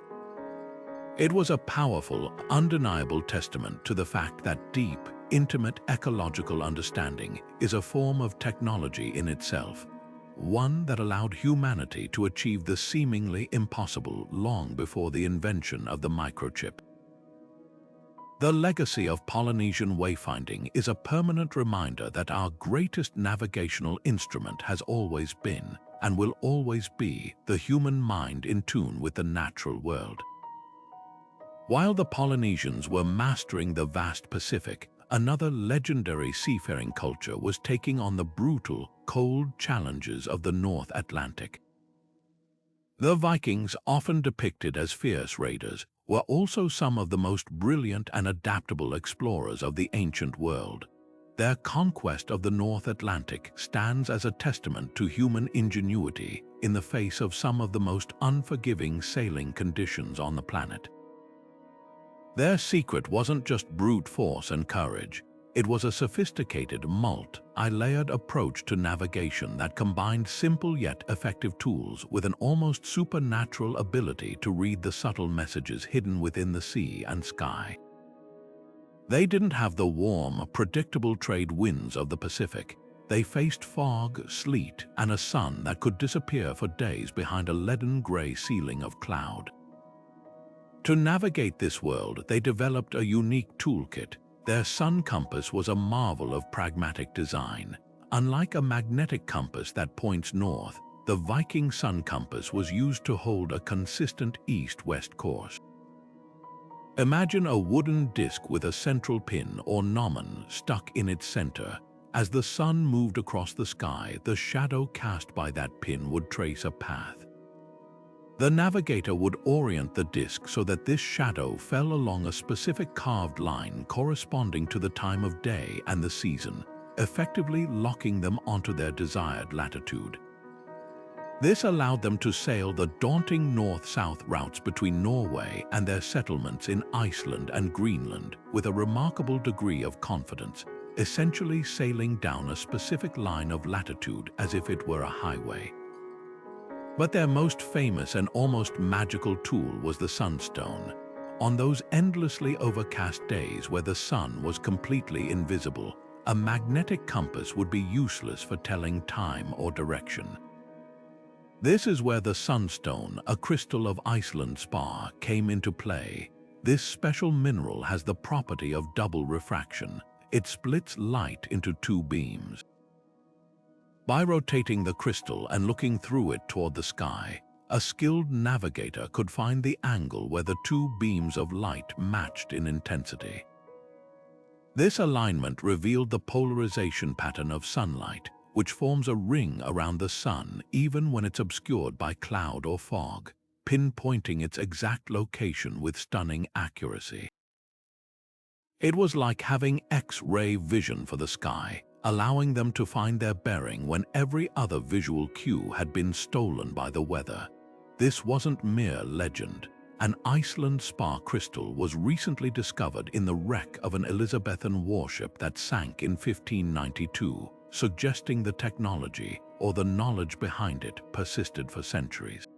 It was a powerful, undeniable testament to the fact that deep, intimate ecological understanding is a form of technology in itself, one that allowed humanity to achieve the seemingly impossible long before the invention of the microchip. The legacy of Polynesian wayfinding is a permanent reminder that our greatest navigational instrument has always been, and will always be, the human mind in tune with the natural world. While the Polynesians were mastering the vast Pacific, another legendary seafaring culture was taking on the brutal, cold challenges of the North Atlantic. The Vikings, often depicted as fierce raiders, were also some of the most brilliant and adaptable explorers of the ancient world. Their conquest of the North Atlantic stands as a testament to human ingenuity in the face of some of the most unforgiving sailing conditions on the planet. Their secret wasn't just brute force and courage. It was a sophisticated, multi-layered approach to navigation that combined simple yet effective tools with an almost supernatural ability to read the subtle messages hidden within the sea and sky. They didn't have the warm, predictable trade winds of the Pacific. They faced fog, sleet, and a sun that could disappear for days behind a leaden-gray ceiling of cloud. To navigate this world, they developed a unique toolkit. Their sun compass was a marvel of pragmatic design. Unlike a magnetic compass that points north, the Viking sun compass was used to hold a consistent east-west course. Imagine a wooden disc with a central pin or gnomon stuck in its center. As the sun moved across the sky, the shadow cast by that pin would trace a path. The navigator would orient the disc so that this shadow fell along a specific carved line corresponding to the time of day and the season, effectively locking them onto their desired latitude. This allowed them to sail the daunting north-south routes between Norway and their settlements in Iceland and Greenland with a remarkable degree of confidence, essentially sailing down a specific line of latitude as if it were a highway. But their most famous and almost magical tool was the sunstone. On those endlessly overcast days where the sun was completely invisible, a magnetic compass would be useless for telling time or direction. This is where the sunstone, a crystal of Iceland spar, came into play. This special mineral has the property of double refraction. it splits light into two beams. By rotating the crystal and looking through it toward the sky, a skilled navigator could find the angle where the two beams of light matched in intensity. This alignment revealed the polarization pattern of sunlight, which forms a ring around the sun even when it's obscured by cloud or fog, pinpointing its exact location with stunning accuracy. It was like having X-ray vision for the sky, allowing them to find their bearing when every other visual cue had been stolen by the weather. This wasn't mere legend. An Iceland spar crystal was recently discovered in the wreck of an Elizabethan warship that sank in 1592, suggesting the technology, or the knowledge behind it, persisted for centuries.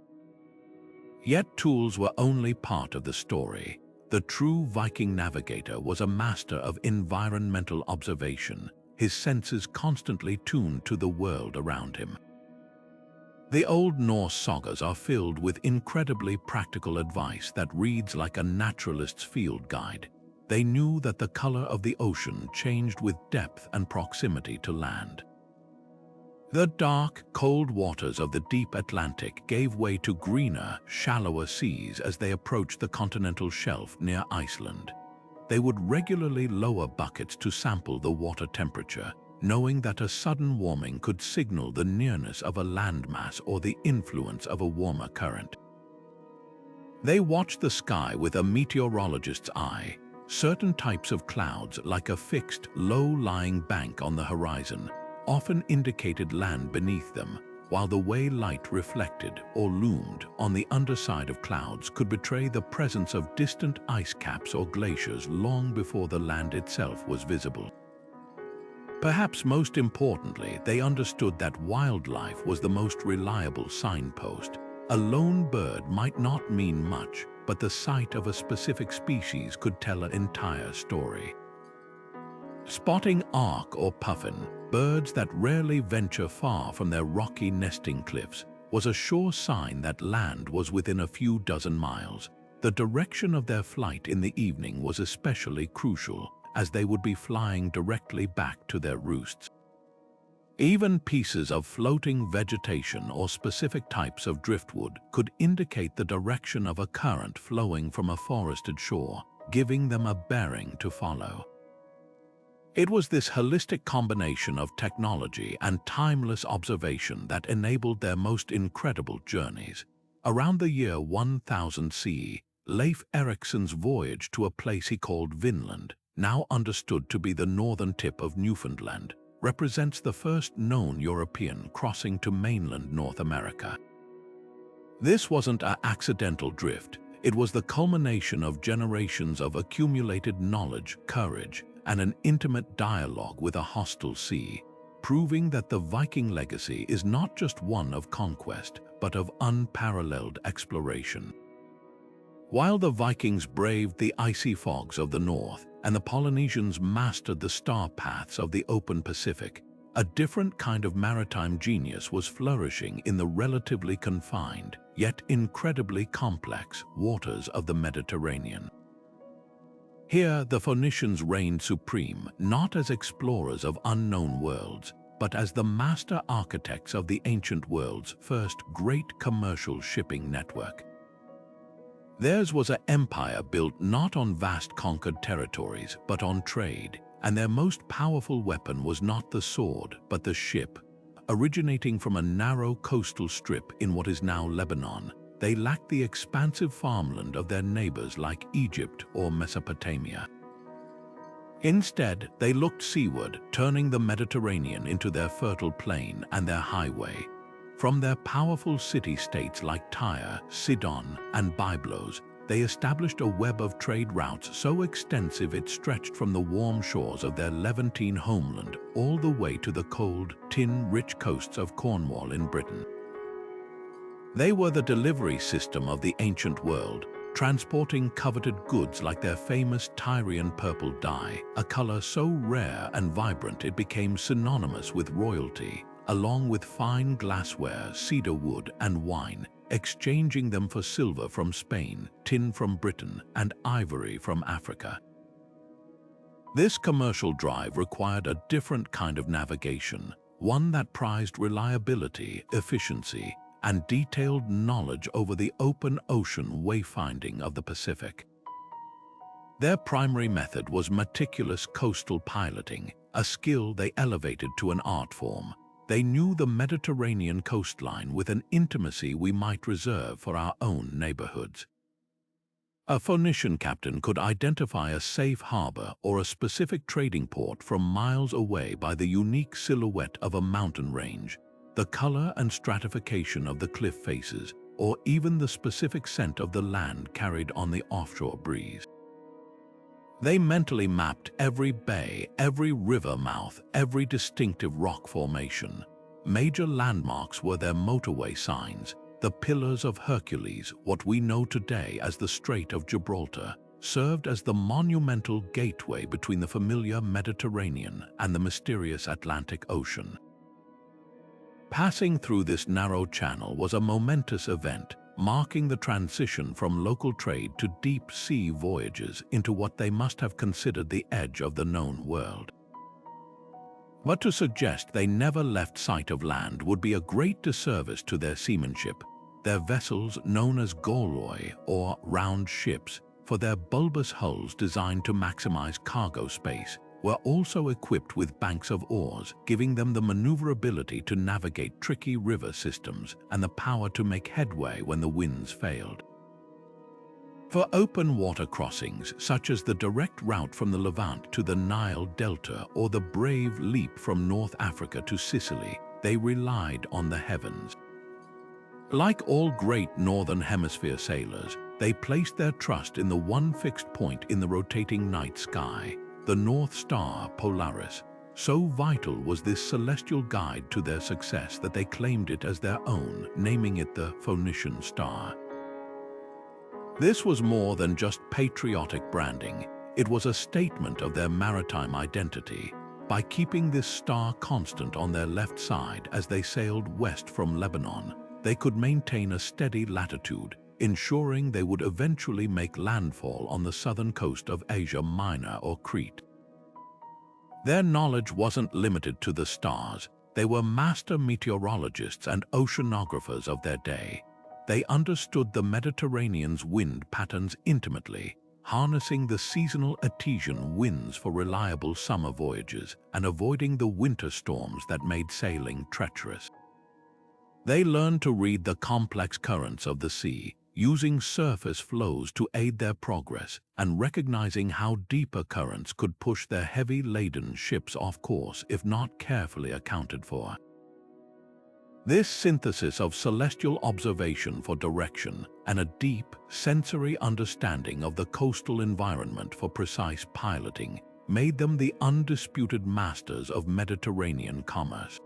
Yet tools were only part of the story. The true Viking navigator was a master of environmental observation, his senses constantly tuned to the world around him. The Old Norse sagas are filled with incredibly practical advice that reads like a naturalist's field guide. They knew that the color of the ocean changed with depth and proximity to land. The dark, cold waters of the deep Atlantic gave way to greener, shallower seas as they approached the continental shelf near Iceland. They would regularly lower buckets to sample the water temperature, knowing that a sudden warming could signal the nearness of a landmass or the influence of a warmer current. They watched the sky with a meteorologist's eye. Certain types of clouds, like a fixed, low-lying bank on the horizon, often indicated land beneath them, while the way light reflected or loomed on the underside of clouds could betray the presence of distant ice caps or glaciers long before the land itself was visible. Perhaps most importantly, they understood that wildlife was the most reliable signpost. A lone bird might not mean much, but the sight of a specific species could tell an entire story. Spotting auk or puffin, birds that rarely venture far from their rocky nesting cliffs, was a sure sign that land was within a few dozen miles. The direction of their flight in the evening was especially crucial, as they would be flying directly back to their roosts. Even pieces of floating vegetation or specific types of driftwood could indicate the direction of a current flowing from a forested shore, giving them a bearing to follow. It was this holistic combination of technology and timeless observation that enabled their most incredible journeys. Around the year 1000 CE, Leif Erikson's voyage to a place he called Vinland, now understood to be the northern tip of Newfoundland, represents the first known European crossing to mainland North America. This wasn't an accidental drift. It was the culmination of generations of accumulated knowledge, courage, and an intimate dialogue with a hostile sea, proving that the Viking legacy is not just one of conquest, but of unparalleled exploration. While the Vikings braved the icy fogs of the north, and the Polynesians mastered the star paths of the open Pacific, a different kind of maritime genius was flourishing in the relatively confined, yet incredibly complex, waters of the Mediterranean. Here, the Phoenicians reigned supreme, not as explorers of unknown worlds, but as the master architects of the ancient world's first great commercial shipping network. Theirs was an empire built not on vast conquered territories, but on trade, and their most powerful weapon was not the sword, but the ship. Originating from a narrow coastal strip in what is now Lebanon, they lacked the expansive farmland of their neighbors like Egypt or Mesopotamia. Instead, they looked seaward, turning the Mediterranean into their fertile plain and their highway. From their powerful city-states like Tyre, Sidon, and Byblos, they established a web of trade routes so extensive it stretched from the warm shores of their Levantine homeland all the way to the cold, tin-rich coasts of Cornwall in Britain. They were the delivery system of the ancient world, transporting coveted goods like their famous Tyrian purple dye, a color so rare and vibrant it became synonymous with royalty, along with fine glassware, cedar wood, and wine, exchanging them for silver from Spain, tin from Britain, and ivory from Africa. This commercial drive required a different kind of navigation, one that prized reliability, efficiency, and detailed knowledge over the open ocean wayfinding of the Pacific. Their primary method was meticulous coastal piloting, a skill they elevated to an art form. They knew the Mediterranean coastline with an intimacy we might reserve for our own neighborhoods. A Phoenician captain could identify a safe harbor or a specific trading port from miles away by the unique silhouette of a mountain range, the color and stratification of the cliff faces, or even the specific scent of the land carried on the offshore breeze. They mentally mapped every bay, every river mouth, every distinctive rock formation. Major landmarks were their motorway signs. The Pillars of Hercules, what we know today as the Strait of Gibraltar, served as the monumental gateway between the familiar Mediterranean and the mysterious Atlantic Ocean. Passing through this narrow channel was a momentous event, marking the transition from local trade to deep-sea voyages into what they must have considered the edge of the known world. But to suggest they never left sight of land would be a great disservice to their seamanship. Their vessels, known as goloi or round ships, for their bulbous hulls designed to maximize cargo space, were also equipped with banks of oars, giving them the maneuverability to navigate tricky river systems and the power to make headway when the winds failed. For open water crossings, such as the direct route from the Levant to the Nile Delta or the brave leap from North Africa to Sicily, they relied on the heavens. Like all great Northern Hemisphere sailors, they placed their trust in the one fixed point in the rotating night sky, the North Star Polaris. So vital was this celestial guide to their success that they claimed it as their own, naming it the Phoenician Star. This was more than just patriotic branding. It was a statement of their maritime identity. By keeping this star constant on their left side as they sailed west from Lebanon, they could maintain a steady latitude, ensuring they would eventually make landfall on the southern coast of Asia Minor or Crete. Their knowledge wasn't limited to the stars. They were master meteorologists and oceanographers of their day. They understood the Mediterranean's wind patterns intimately, harnessing the seasonal Etesian winds for reliable summer voyages and avoiding the winter storms that made sailing treacherous. They learned to read the complex currents of the sea, using surface flows to aid their progress and recognizing how deeper currents could push their heavy-laden ships off course if not carefully accounted for. This synthesis of celestial observation for direction and a deep, sensory understanding of the coastal environment for precise piloting made them the undisputed masters of Mediterranean commerce.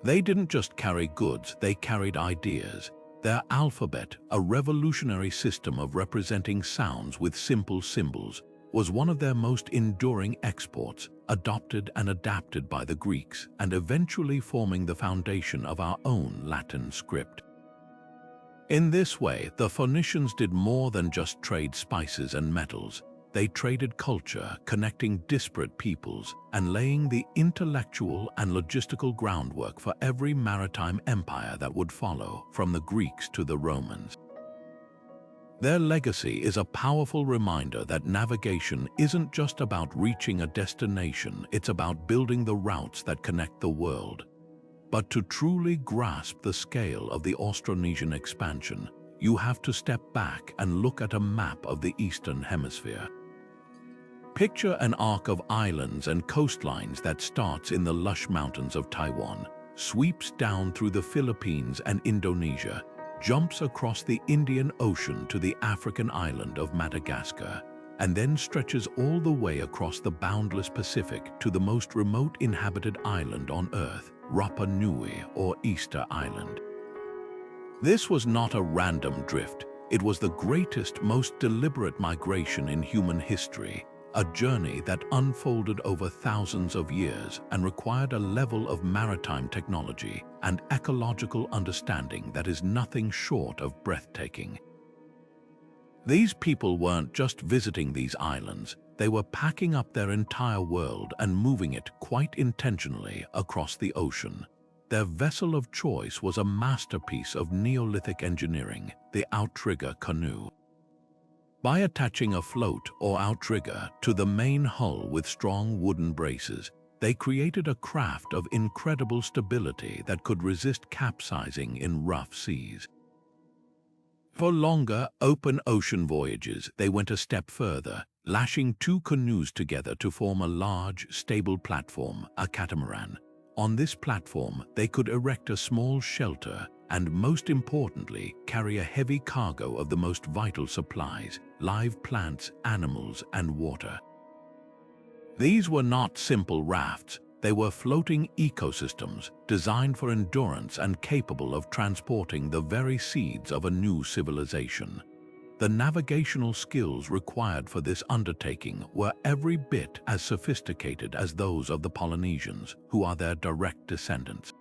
They didn't just carry goods, they carried ideas. Their alphabet, a revolutionary system of representing sounds with simple symbols, was one of their most enduring exports, adopted and adapted by the Greeks and eventually forming the foundation of our own Latin script. In this way, the Phoenicians did more than just trade spices and metals. They traded culture, connecting disparate peoples and laying the intellectual and logistical groundwork for every maritime empire that would follow, from the Greeks to the Romans. Their legacy is a powerful reminder that navigation isn't just about reaching a destination, it's about building the routes that connect the world. But to truly grasp the scale of the Austronesian expansion, you have to step back and look at a map of the Eastern Hemisphere. Picture an arc of islands and coastlines that starts in the lush mountains of Taiwan, sweeps down through the Philippines and Indonesia, jumps across the Indian Ocean to the African island of Madagascar, and then stretches all the way across the boundless Pacific to the most remote inhabited island on Earth, Rapa Nui or Easter Island. This was not a random drift. It was the greatest, most deliberate migration in human history, a journey that unfolded over thousands of years and required a level of maritime technology and ecological understanding that is nothing short of breathtaking. These people weren't just visiting these islands, They were packing up their entire world and moving it quite intentionally across the ocean. Their vessel of choice was a masterpiece of Neolithic engineering, the outrigger canoe. By attaching a float or outrigger to the main hull with strong wooden braces, they created a craft of incredible stability that could resist capsizing in rough seas. For longer, open ocean voyages, they went a step further, lashing two canoes together to form a large, stable platform, a catamaran. On this platform, they could erect a small shelter and, most importantly, carry a heavy cargo of the most vital supplies, live plants, animals, and water. These were not simple rafts. They were floating ecosystems designed for endurance and capable of transporting the very seeds of a new civilization. The navigational skills required for this undertaking were every bit as sophisticated as those of the Polynesians, who are their direct descendants.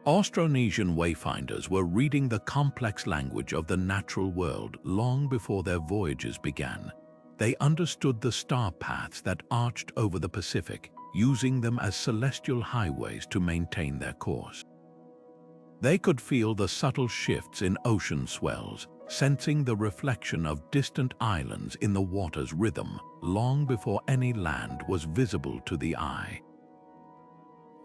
Austronesian wayfinders were reading the complex language of the natural world long before their voyages began. They understood the star paths that arched over the Pacific, using them as celestial highways to maintain their course. They could feel the subtle shifts in ocean swells, sensing the reflection of distant islands in the water's rhythm long before any land was visible to the eye.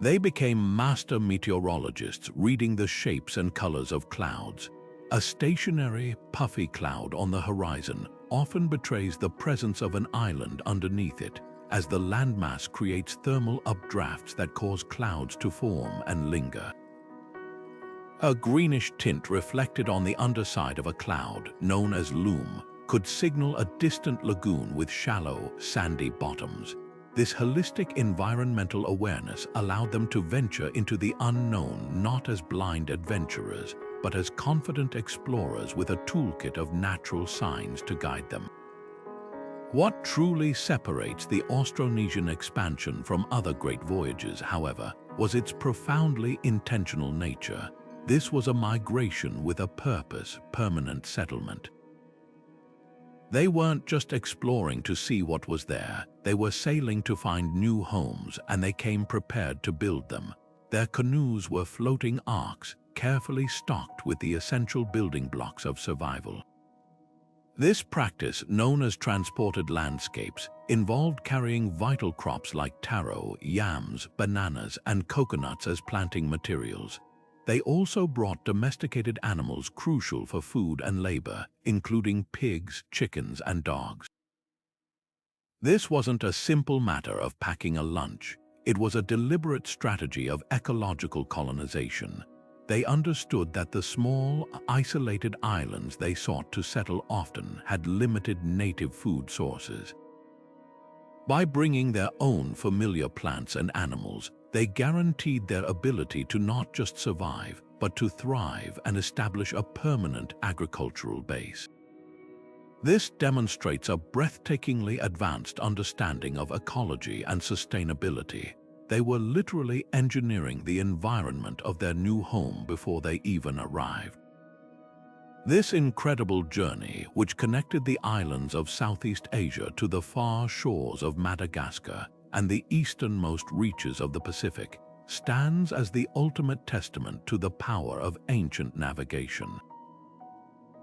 They became master meteorologists, reading the shapes and colors of clouds. A stationary, puffy cloud on the horizon often betrays the presence of an island underneath it, as the landmass creates thermal updrafts that cause clouds to form and linger. A greenish tint reflected on the underside of a cloud, known as loom, could signal a distant lagoon with shallow, sandy bottoms. This holistic environmental awareness allowed them to venture into the unknown not as blind adventurers, but as confident explorers with a toolkit of natural signs to guide them. What truly separates the Austronesian expansion from other great voyages, however, was its profoundly intentional nature. This was a migration with a purpose, permanent settlement. They weren't just exploring to see what was there, they were sailing to find new homes, and they came prepared to build them. Their canoes were floating arks, carefully stocked with the essential building blocks of survival. This practice, known as transported landscapes, involved carrying vital crops like taro, yams, bananas, and coconuts as planting materials. They also brought domesticated animals crucial for food and labor, including pigs, chickens, and dogs. This wasn't a simple matter of packing a lunch. It was a deliberate strategy of ecological colonization. They understood that the small, isolated islands they sought to settle often had limited native food sources. By bringing their own familiar plants and animals, they guaranteed their ability to not just survive, but to thrive and establish a permanent agricultural base. This demonstrates a breathtakingly advanced understanding of ecology and sustainability. They were literally engineering the environment of their new home before they even arrived. This incredible journey, which connected the islands of Southeast Asia to the far shores of Madagascar and the easternmost reaches of the Pacific, stands as the ultimate testament to the power of ancient navigation.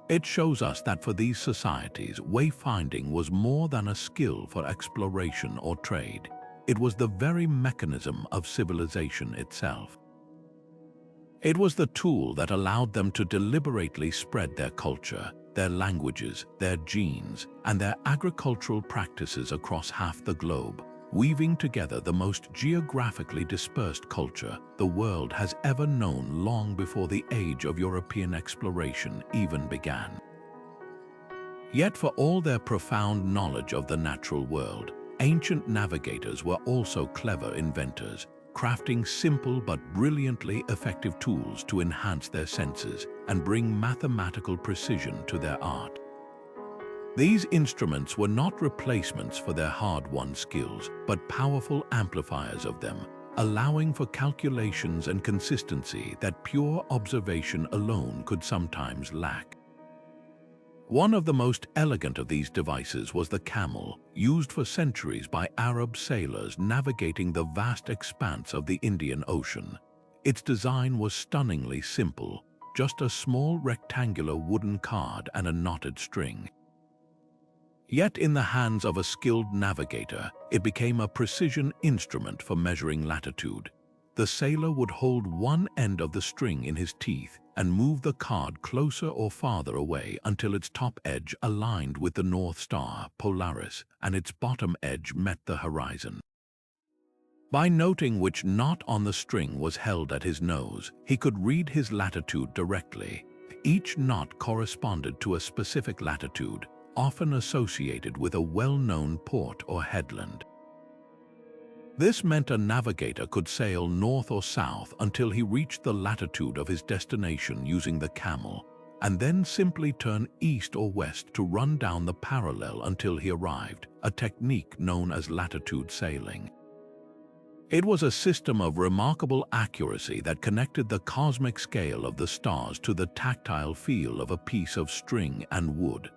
It shows us that for these societies, wayfinding was more than a skill for exploration or trade. It was the very mechanism of civilization itself. It was the tool that allowed them to deliberately spread their culture, their languages, their genes, and their agricultural practices across half the globe, weaving together the most geographically dispersed culture the world has ever known long before the age of European exploration even began. Yet for all their profound knowledge of the natural world, ancient navigators were also clever inventors, crafting simple but brilliantly effective tools to enhance their senses and bring mathematical precision to their art. These instruments were not replacements for their hard-won skills, but powerful amplifiers of them, allowing for calculations and consistency that pure observation alone could sometimes lack. One of the most elegant of these devices was the camel, used for centuries by Arab sailors navigating the vast expanse of the Indian Ocean. Its design was stunningly simple, just a small rectangular wooden card and a knotted string. Yet in the hands of a skilled navigator, it became a precision instrument for measuring latitude. The sailor would hold one end of the string in his teeth and move the card closer or farther away until its top edge aligned with the North Star, Polaris, and its bottom edge met the horizon. By noting which knot on the string was held at his nose, he could read his latitude directly. Each knot corresponded to a specific latitude, often associated with a well-known port or headland. This meant a navigator could sail north or south until he reached the latitude of his destination using the camel, and then simply turn east or west to run down the parallel until he arrived, a technique known as latitude sailing. It was a system of remarkable accuracy that connected the cosmic scale of the stars to the tactile feel of a piece of string and wood.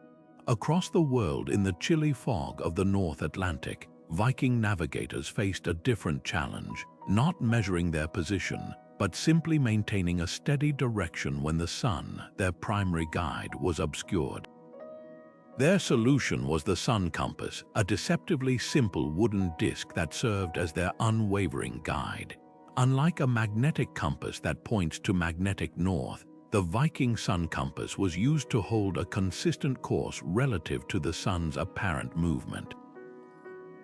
Across the world in the chilly fog of the North Atlantic, Viking navigators faced a different challenge, not measuring their position, but simply maintaining a steady direction when the sun, their primary guide, was obscured. Their solution was the sun compass, a deceptively simple wooden disc that served as their unwavering guide. Unlike a magnetic compass that points to magnetic north, the Viking sun compass was used to hold a consistent course relative to the sun's apparent movement.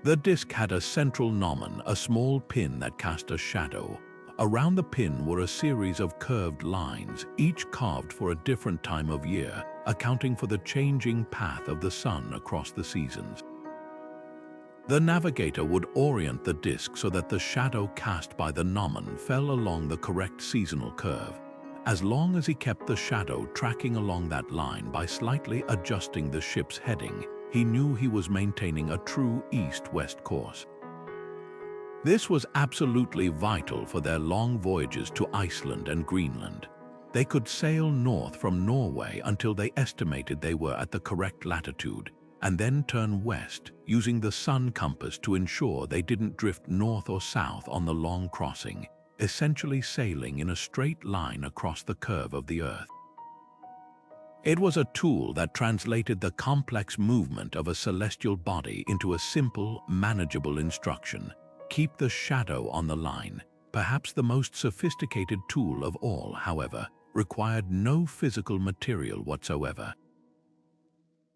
The disc had a central gnomon, a small pin that cast a shadow. Around the pin were a series of curved lines, each carved for a different time of year, accounting for the changing path of the sun across the seasons. The navigator would orient the disc so that the shadow cast by the gnomon fell along the correct seasonal curve. As long as he kept the shadow tracking along that line by slightly adjusting the ship's heading, he knew he was maintaining a true east-west course. This was absolutely vital for their long voyages to Iceland and Greenland. They could sail north from Norway until they estimated they were at the correct latitude, and then turn west, using the sun compass to ensure they didn't drift north or south on the long crossing, essentially sailing in a straight line across the curve of the Earth. It was a tool that translated the complex movement of a celestial body into a simple, manageable instruction: keep the shadow on the line. Perhaps the most sophisticated tool of all, however, required no physical material whatsoever.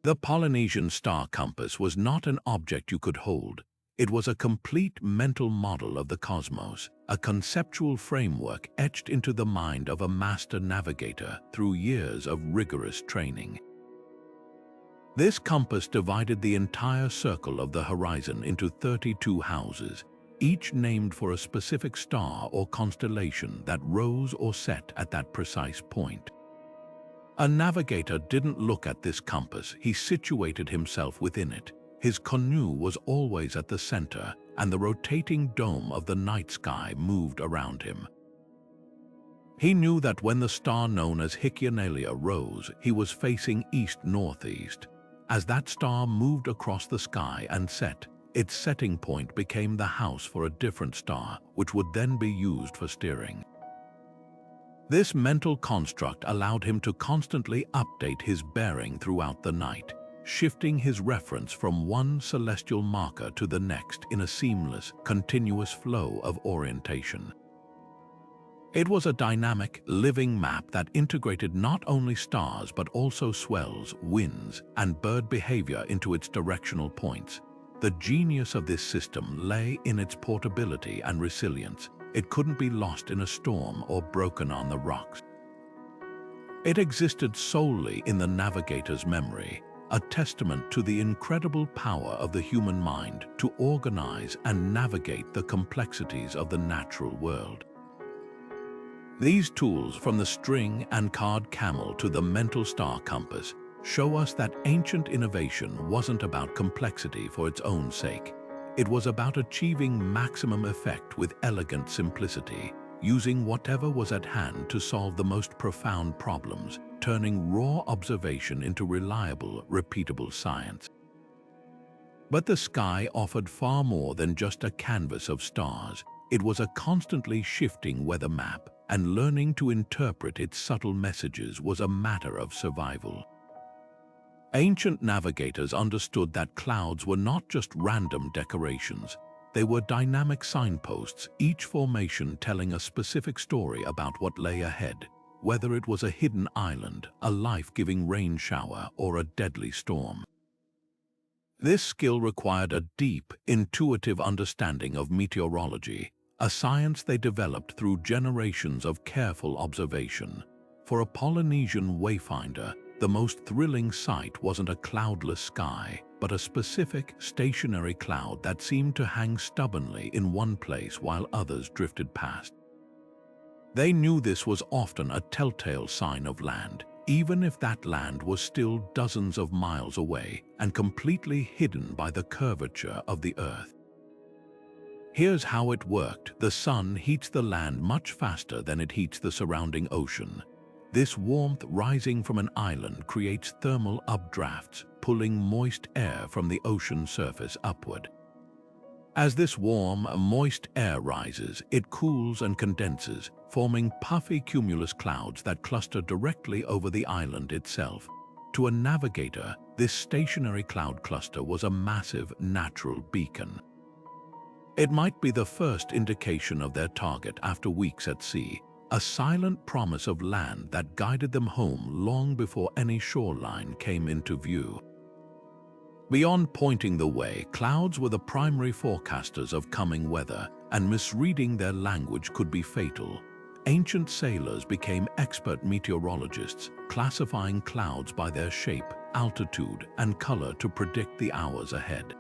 The Polynesian star compass was not an object you could hold. It was a complete mental model of the cosmos, a conceptual framework etched into the mind of a master navigator through years of rigorous training. This compass divided the entire circle of the horizon into 32 houses, each named for a specific star or constellation that rose or set at that precise point. A navigator didn't look at this compass, he situated himself within it. His canoe was always at the center, and the rotating dome of the night sky moved around him. He knew that when the star known as Hicyonalia rose, he was facing east-northeast. As that star moved across the sky and set, its setting point became the house for a different star, which would then be used for steering. This mental construct allowed him to constantly update his bearing throughout the night, shifting his reference from one celestial marker to the next in a seamless, continuous flow of orientation. It was a dynamic, living map that integrated not only stars but also swells, winds, and bird behavior into its directional points. The genius of this system lay in its portability and resilience. It couldn't be lost in a storm or broken on the rocks. It existed solely in the navigator's memory, a testament to the incredible power of the human mind to organize and navigate the complexities of the natural world. These tools, from the string and card camel to the mental star compass, show us that ancient innovation wasn't about complexity for its own sake. It was about achieving maximum effect with elegant simplicity, using whatever was at hand to solve the most profound problems, turning raw observation into reliable, repeatable science. But the sky offered far more than just a canvas of stars. It was a constantly shifting weather map, and learning to interpret its subtle messages was a matter of survival. Ancient navigators understood that clouds were not just random decorations. They were dynamic signposts, each formation telling a specific story about what lay ahead, whether it was a hidden island, a life-giving rain shower, or a deadly storm. This skill required a deep, intuitive understanding of meteorology, a science they developed through generations of careful observation. For a Polynesian wayfinder, the most thrilling sight wasn't a cloudless sky, but a specific, stationary cloud that seemed to hang stubbornly in one place while others drifted past. They knew this was often a telltale sign of land, even if that land was still dozens of miles away and completely hidden by the curvature of the Earth. Here's how it worked. The sun heats the land much faster than it heats the surrounding ocean. This warmth rising from an island creates thermal updrafts, pulling moist air from the ocean surface upward. As this warm, moist air rises, it cools and condenses, forming puffy cumulus clouds that cluster directly over the island itself. To a navigator, this stationary cloud cluster was a massive natural beacon. It might be the first indication of their target after weeks at sea, a silent promise of land that guided them home long before any shoreline came into view. Beyond pointing the way, clouds were the primary forecasters of coming weather, and misreading their language could be fatal. Ancient sailors became expert meteorologists, classifying clouds by their shape, altitude, and color to predict the hours ahead.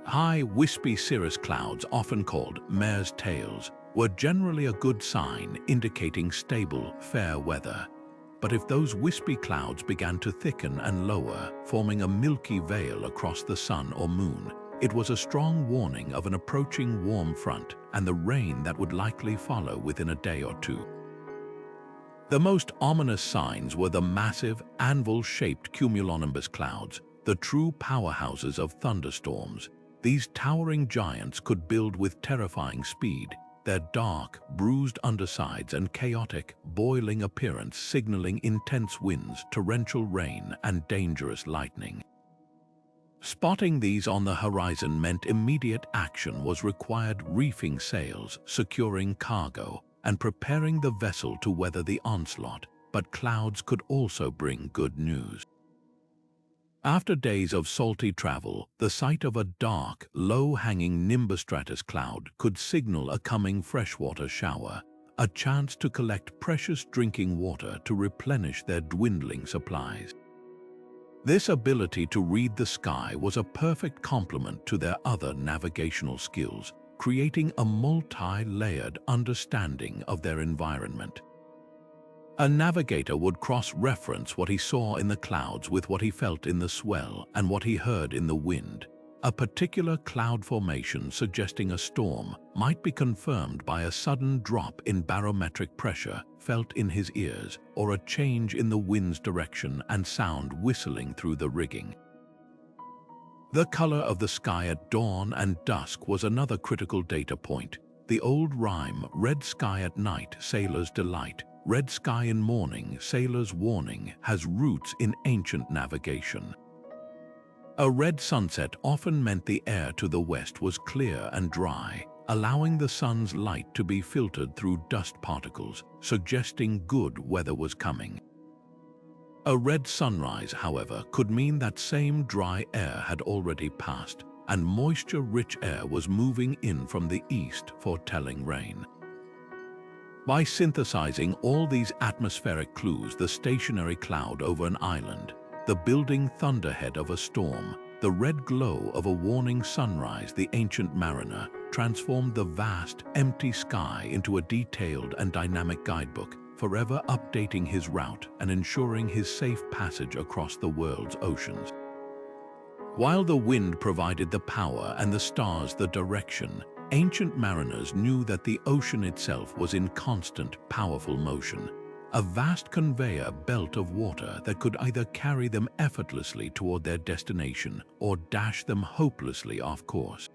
High, wispy cirrus clouds, often called mare's tails, were generally a good sign, indicating stable, fair weather. But if those wispy clouds began to thicken and lower, forming a milky veil across the sun or moon, it was a strong warning of an approaching warm front and the rain that would likely follow within a day or two. The most ominous signs were the massive, anvil-shaped cumulonimbus clouds, the true powerhouses of thunderstorms. These towering giants could build with terrifying speed, their dark, bruised undersides and chaotic, boiling appearance signaling intense winds, torrential rain, and dangerous lightning. Spotting these on the horizon meant immediate action was required, reefing sails, securing cargo, and preparing the vessel to weather the onslaught. But clouds could also bring good news. After days of salty travel, the sight of a dark, low-hanging nimbostratus cloud could signal a coming freshwater shower, a chance to collect precious drinking water to replenish their dwindling supplies. This ability to read the sky was a perfect complement to their other navigational skills, creating a multi-layered understanding of their environment. A navigator would cross-reference what he saw in the clouds with what he felt in the swell and what he heard in the wind. A particular cloud formation suggesting a storm might be confirmed by a sudden drop in barometric pressure felt in his ears, or a change in the wind's direction and sound whistling through the rigging. The color of the sky at dawn and dusk was another critical data point. The old rhyme, "Red sky at night, sailor's delight, red sky in morning, sailor's warning," has roots in ancient navigation. A red sunset often meant the air to the west was clear and dry, allowing the sun's light to be filtered through dust particles, suggesting good weather was coming. A red sunrise, however, could mean that same dry air had already passed, and moisture-rich air was moving in from the east, foretelling rain. By synthesizing all these atmospheric clues, the stationary cloud over an island, the building thunderhead of a storm, the red glow of a warning sunrise, the ancient mariner transformed the vast, empty sky into a detailed and dynamic guidebook, forever updating his route and ensuring his safe passage across the world's oceans. While the wind provided the power and the stars the direction, ancient mariners knew that the ocean itself was in constant, powerful motion. a vast conveyor belt of water that could either carry them effortlessly toward their destination or dash them hopelessly off course.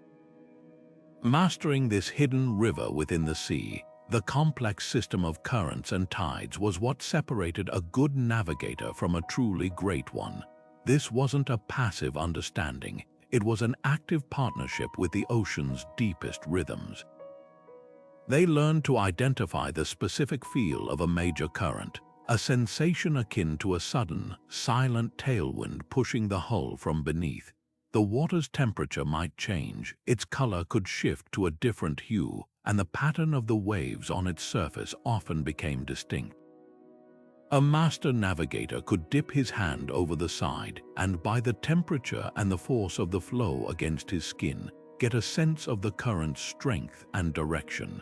Mastering this hidden river within the sea, the complex system of currents and tides was what separated a good navigator from a truly great one. This wasn't a passive understanding, it was an active partnership with the ocean's deepest rhythms. They learned to identify the specific feel of a major current, a sensation akin to a sudden, silent tailwind pushing the hull from beneath. The water's temperature might change, its color could shift to a different hue, and the pattern of the waves on its surface often became distinct. A master navigator could dip his hand over the side and, by the temperature and the force of the flow against his skin, get a sense of the current's strength and direction.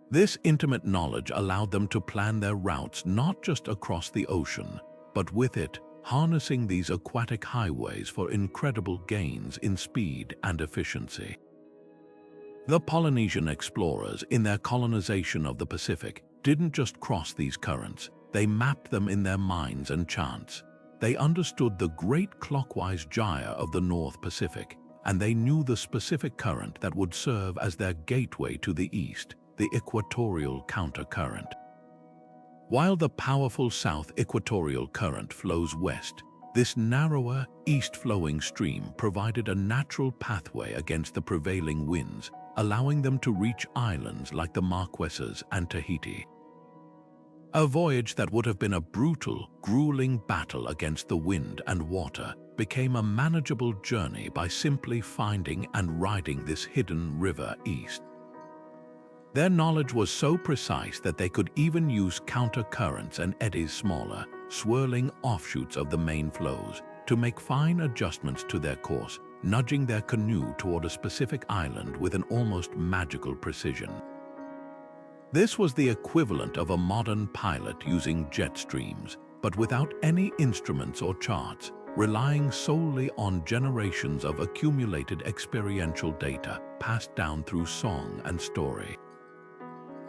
This intimate knowledge allowed them to plan their routes not just across the ocean, but with it, harnessing these aquatic highways for incredible gains in speed and efficiency. The Polynesian explorers, in their colonization of the Pacific, didn't just cross these currents, they mapped them in their minds and charts. They understood the great clockwise gyre of the North Pacific, and they knew the specific current that would serve as their gateway to the east, the equatorial countercurrent. While the powerful South Equatorial Current flows west, this narrower, east-flowing stream provided a natural pathway against the prevailing winds, allowing them to reach islands like the Marquesas and Tahiti. A voyage that would have been a brutal, grueling battle against the wind and water became a manageable journey by simply finding and riding this hidden river east. Their knowledge was so precise that they could even use counter-currents and eddies smaller, swirling offshoots of the main flows to make fine adjustments to their course, nudging their canoe toward a specific island with an almost magical precision. This was the equivalent of a modern pilot using jet streams, but without any instruments or charts, relying solely on generations of accumulated experiential data passed down through song and story.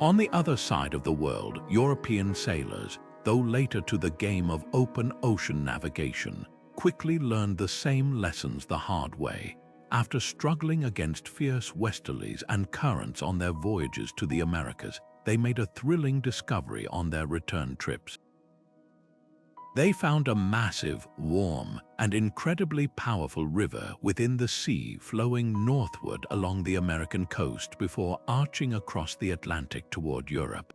On the other side of the world, European sailors, though later to the game of open ocean navigation, quickly learned the same lessons the hard way. After struggling against fierce westerlies and currents on their voyages to the Americas, they made a thrilling discovery on their return trips. They found a massive, warm, and incredibly powerful river within the sea flowing northward along the American coast before arching across the Atlantic toward Europe.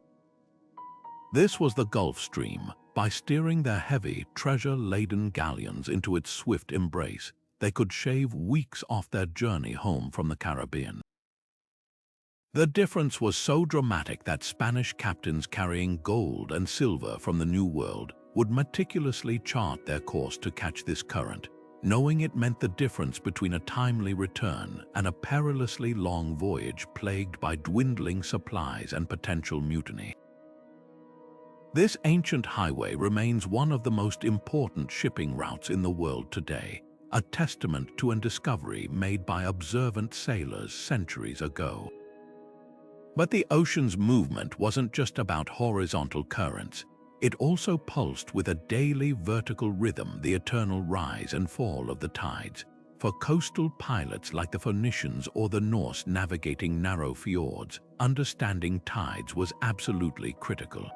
This was the Gulf Stream. By steering their heavy, treasure-laden galleons into its swift embrace, they could shave weeks off their journey home from the Caribbean. The difference was so dramatic that Spanish captains carrying gold and silver from the New World would meticulously chart their course to catch this current, knowing it meant the difference between a timely return and a perilously long voyage plagued by dwindling supplies and potential mutiny. This ancient highway remains one of the most important shipping routes in the world today, a testament to a discovery made by observant sailors centuries ago. But the ocean's movement wasn't just about horizontal currents. It also pulsed with a daily vertical rhythm, the eternal rise and fall of the tides. For coastal pilots like the Phoenicians or the Norse navigating narrow fjords, understanding tides was absolutely critical.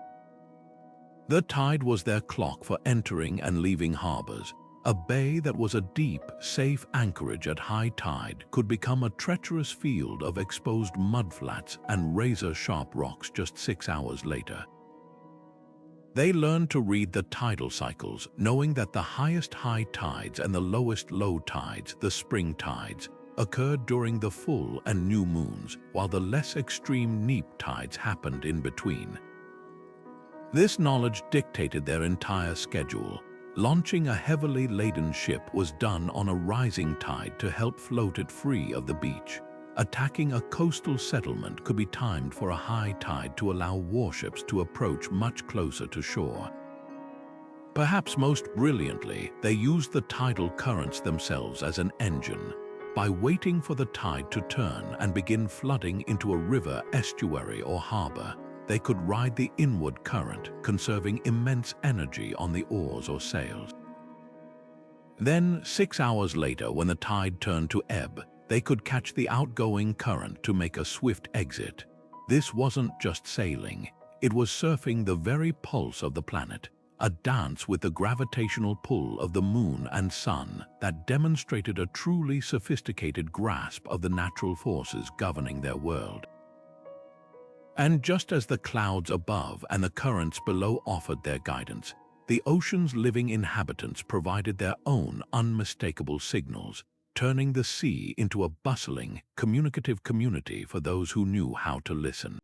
The tide was their clock for entering and leaving harbors. A bay that was a deep, safe anchorage at high tide could become a treacherous field of exposed mudflats and razor-sharp rocks just 6 hours later. They learned to read the tidal cycles, knowing that the highest high tides and the lowest low tides, the spring tides, occurred during the full and new moons, while the less extreme neap tides happened in between. This knowledge dictated their entire schedule. Launching a heavily laden ship was done on a rising tide to help float it free of the beach. Attacking a coastal settlement could be timed for a high tide to allow warships to approach much closer to shore. Perhaps most brilliantly, they used the tidal currents themselves as an engine. By waiting for the tide to turn and begin flooding into a river, estuary, or harbor, they could ride the inward current, conserving immense energy on the oars or sails. Then, 6 hours later, when the tide turned to ebb, they could catch the outgoing current to make a swift exit. This wasn't just sailing, it was surfing the very pulse of the planet, a dance with the gravitational pull of the moon and sun that demonstrated a truly sophisticated grasp of the natural forces governing their world. And just as the clouds above and the currents below offered their guidance, the ocean's living inhabitants provided their own unmistakable signals, turning the sea into a bustling, communicative community for those who knew how to listen.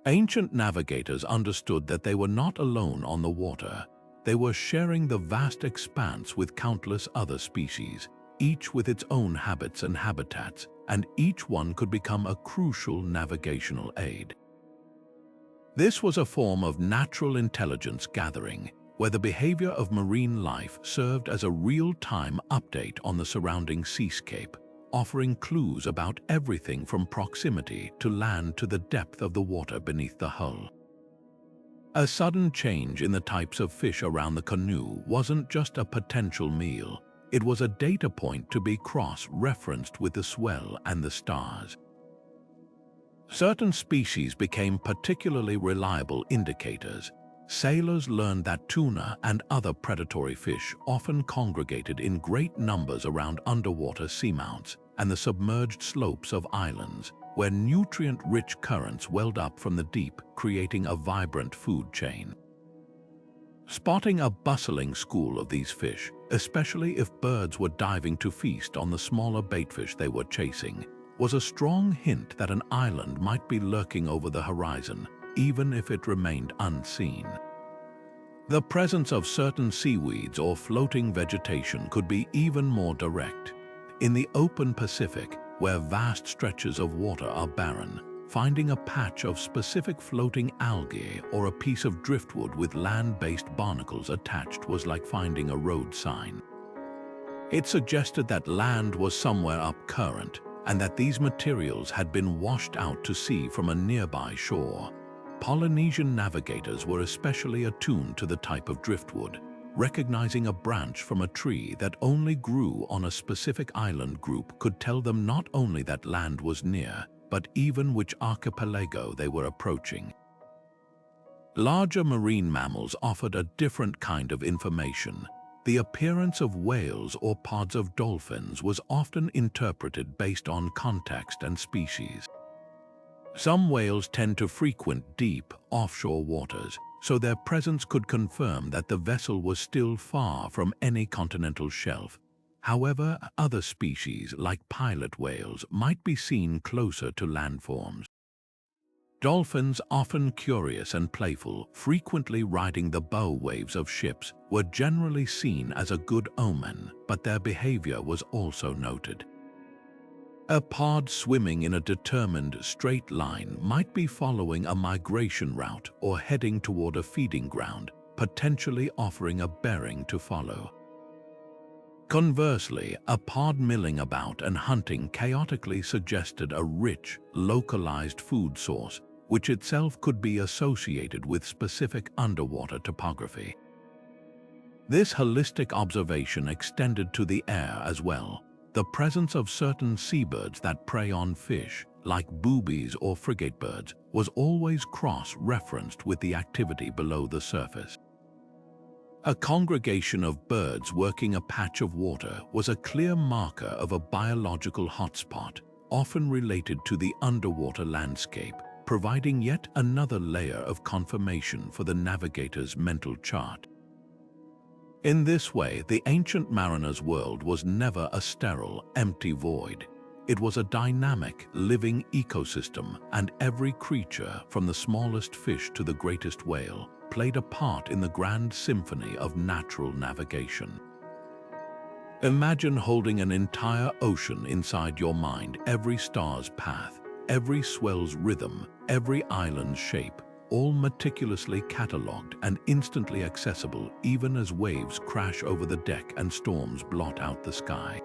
Ancient navigators understood that they were not alone on the water. They were sharing the vast expanse with countless other species, each with its own habits and habitats, and each one could become a crucial navigational aid. This was a form of natural intelligence gathering, where the behavior of marine life served as a real-time update on the surrounding seascape, offering clues about everything from proximity to land to the depth of the water beneath the hull. A sudden change in the types of fish around the canoe wasn't just a potential meal, it was a data point to be cross-referenced with the swell and the stars. Certain species became particularly reliable indicators. Sailors learned that tuna and other predatory fish often congregated in great numbers around underwater seamounts and the submerged slopes of islands, where nutrient-rich currents welled up from the deep, creating a vibrant food chain. Spotting a bustling school of these fish, especially if birds were diving to feast on the smaller baitfish they were chasing, was a strong hint that an island might be lurking over the horizon, even if it remained unseen. The presence of certain seaweeds or floating vegetation could be even more direct. In the open Pacific, where vast stretches of water are barren, finding a patch of specific floating algae or a piece of driftwood with land-based barnacles attached was like finding a road sign. It suggested that land was somewhere up current and that these materials had been washed out to sea from a nearby shore. Polynesian navigators were especially attuned to the type of driftwood, recognizing a branch from a tree that only grew on a specific island group could tell them not only that land was near, but even which archipelago they were approaching. Larger marine mammals offered a different kind of information. The appearance of whales or pods of dolphins was often interpreted based on context and species. Some whales tend to frequent deep, offshore waters, so their presence could confirm that the vessel was still far from any continental shelf. However, other species, like pilot whales, might be seen closer to landforms. Dolphins, often curious and playful, frequently riding the bow waves of ships, were generally seen as a good omen, but their behavior was also noted. A pod swimming in a determined straight line might be following a migration route or heading toward a feeding ground, potentially offering a bearing to follow. Conversely, a pod milling about and hunting chaotically suggested a rich, localized food source, which itself could be associated with specific underwater topography. This holistic observation extended to the air as well. The presence of certain seabirds that prey on fish, like boobies or frigatebirds, was always cross-referenced with the activity below the surface. A congregation of birds working a patch of water was a clear marker of a biological hotspot, often related to the underwater landscape, providing yet another layer of confirmation for the navigator's mental chart. In this way, the ancient mariner's world was never a sterile, empty void. It was a dynamic, living ecosystem, and every creature, from the smallest fish to the greatest whale, played a part in the grand symphony of natural navigation. Imagine holding an entire ocean inside your mind, every star's path, every swell's rhythm, every island's shape, all meticulously catalogued and instantly accessible even as waves crash over the deck and storms blot out the sky.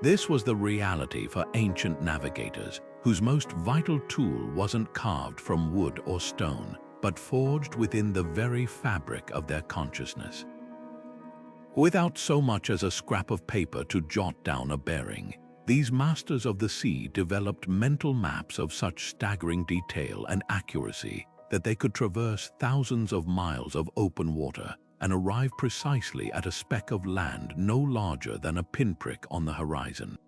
This was the reality for ancient navigators, whose most vital tool wasn't carved from wood or stone, but forged within the very fabric of their consciousness. Without so much as a scrap of paper to jot down a bearing, these masters of the sea developed mental maps of such staggering detail and accuracy that they could traverse thousands of miles of open water and arrive precisely at a speck of land no larger than a pinprick on the horizon.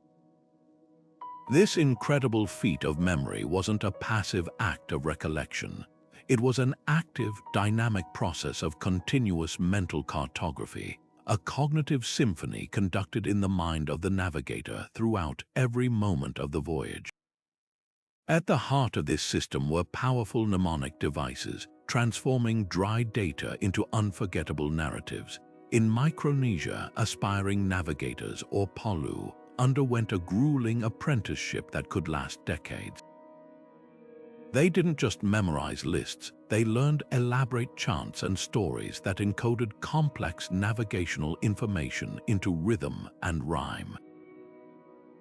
This incredible feat of memory wasn't a passive act of recollection. It was an active, dynamic process of continuous mental cartography, a cognitive symphony conducted in the mind of the navigator throughout every moment of the voyage. At the heart of this system were powerful mnemonic devices, transforming dry data into unforgettable narratives. In Micronesia, aspiring navigators, or Polu, underwent a grueling apprenticeship that could last decades. They didn't just memorize lists, they learned elaborate chants and stories that encoded complex navigational information into rhythm and rhyme.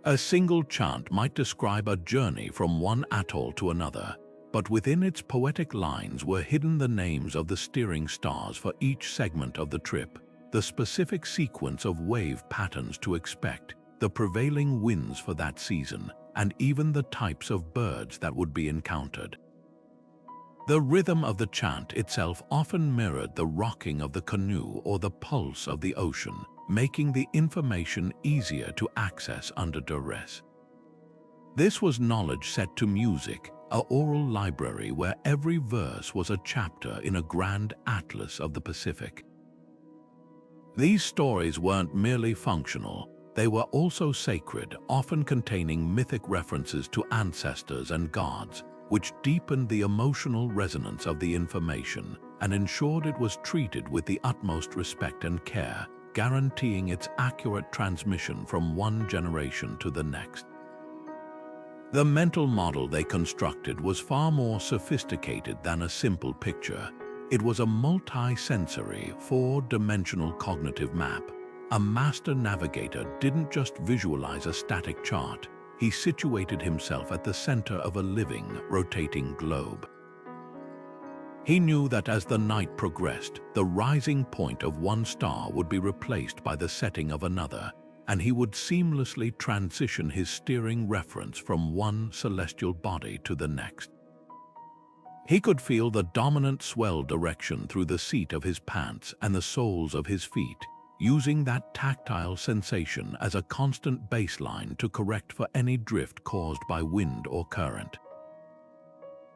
A single chant might describe a journey from one atoll to another, but within its poetic lines were hidden the names of the steering stars for each segment of the trip, the specific sequence of wave patterns to expect, the prevailing winds for that season, and even the types of birds that would be encountered. The rhythm of the chant itself often mirrored the rocking of the canoe or the pulse of the ocean, making the information easier to access under duress. This was knowledge set to music, an oral library where every verse was a chapter in a grand atlas of the Pacific. These stories weren't merely functional, they were also sacred, often containing mythic references to ancestors and gods, which deepened the emotional resonance of the information and ensured it was treated with the utmost respect and care, guaranteeing its accurate transmission from one generation to the next. The mental model they constructed was far more sophisticated than a simple picture. It was a multi-sensory, four-dimensional cognitive map. A master navigator didn't just visualize a static chart, he situated himself at the center of a living, rotating globe. He knew that as the night progressed, the rising point of one star would be replaced by the setting of another, and he would seamlessly transition his steering reference from one celestial body to the next. He could feel the dominant swell direction through the seat of his pants and the soles of his feet, using that tactile sensation as a constant baseline to correct for any drift caused by wind or current.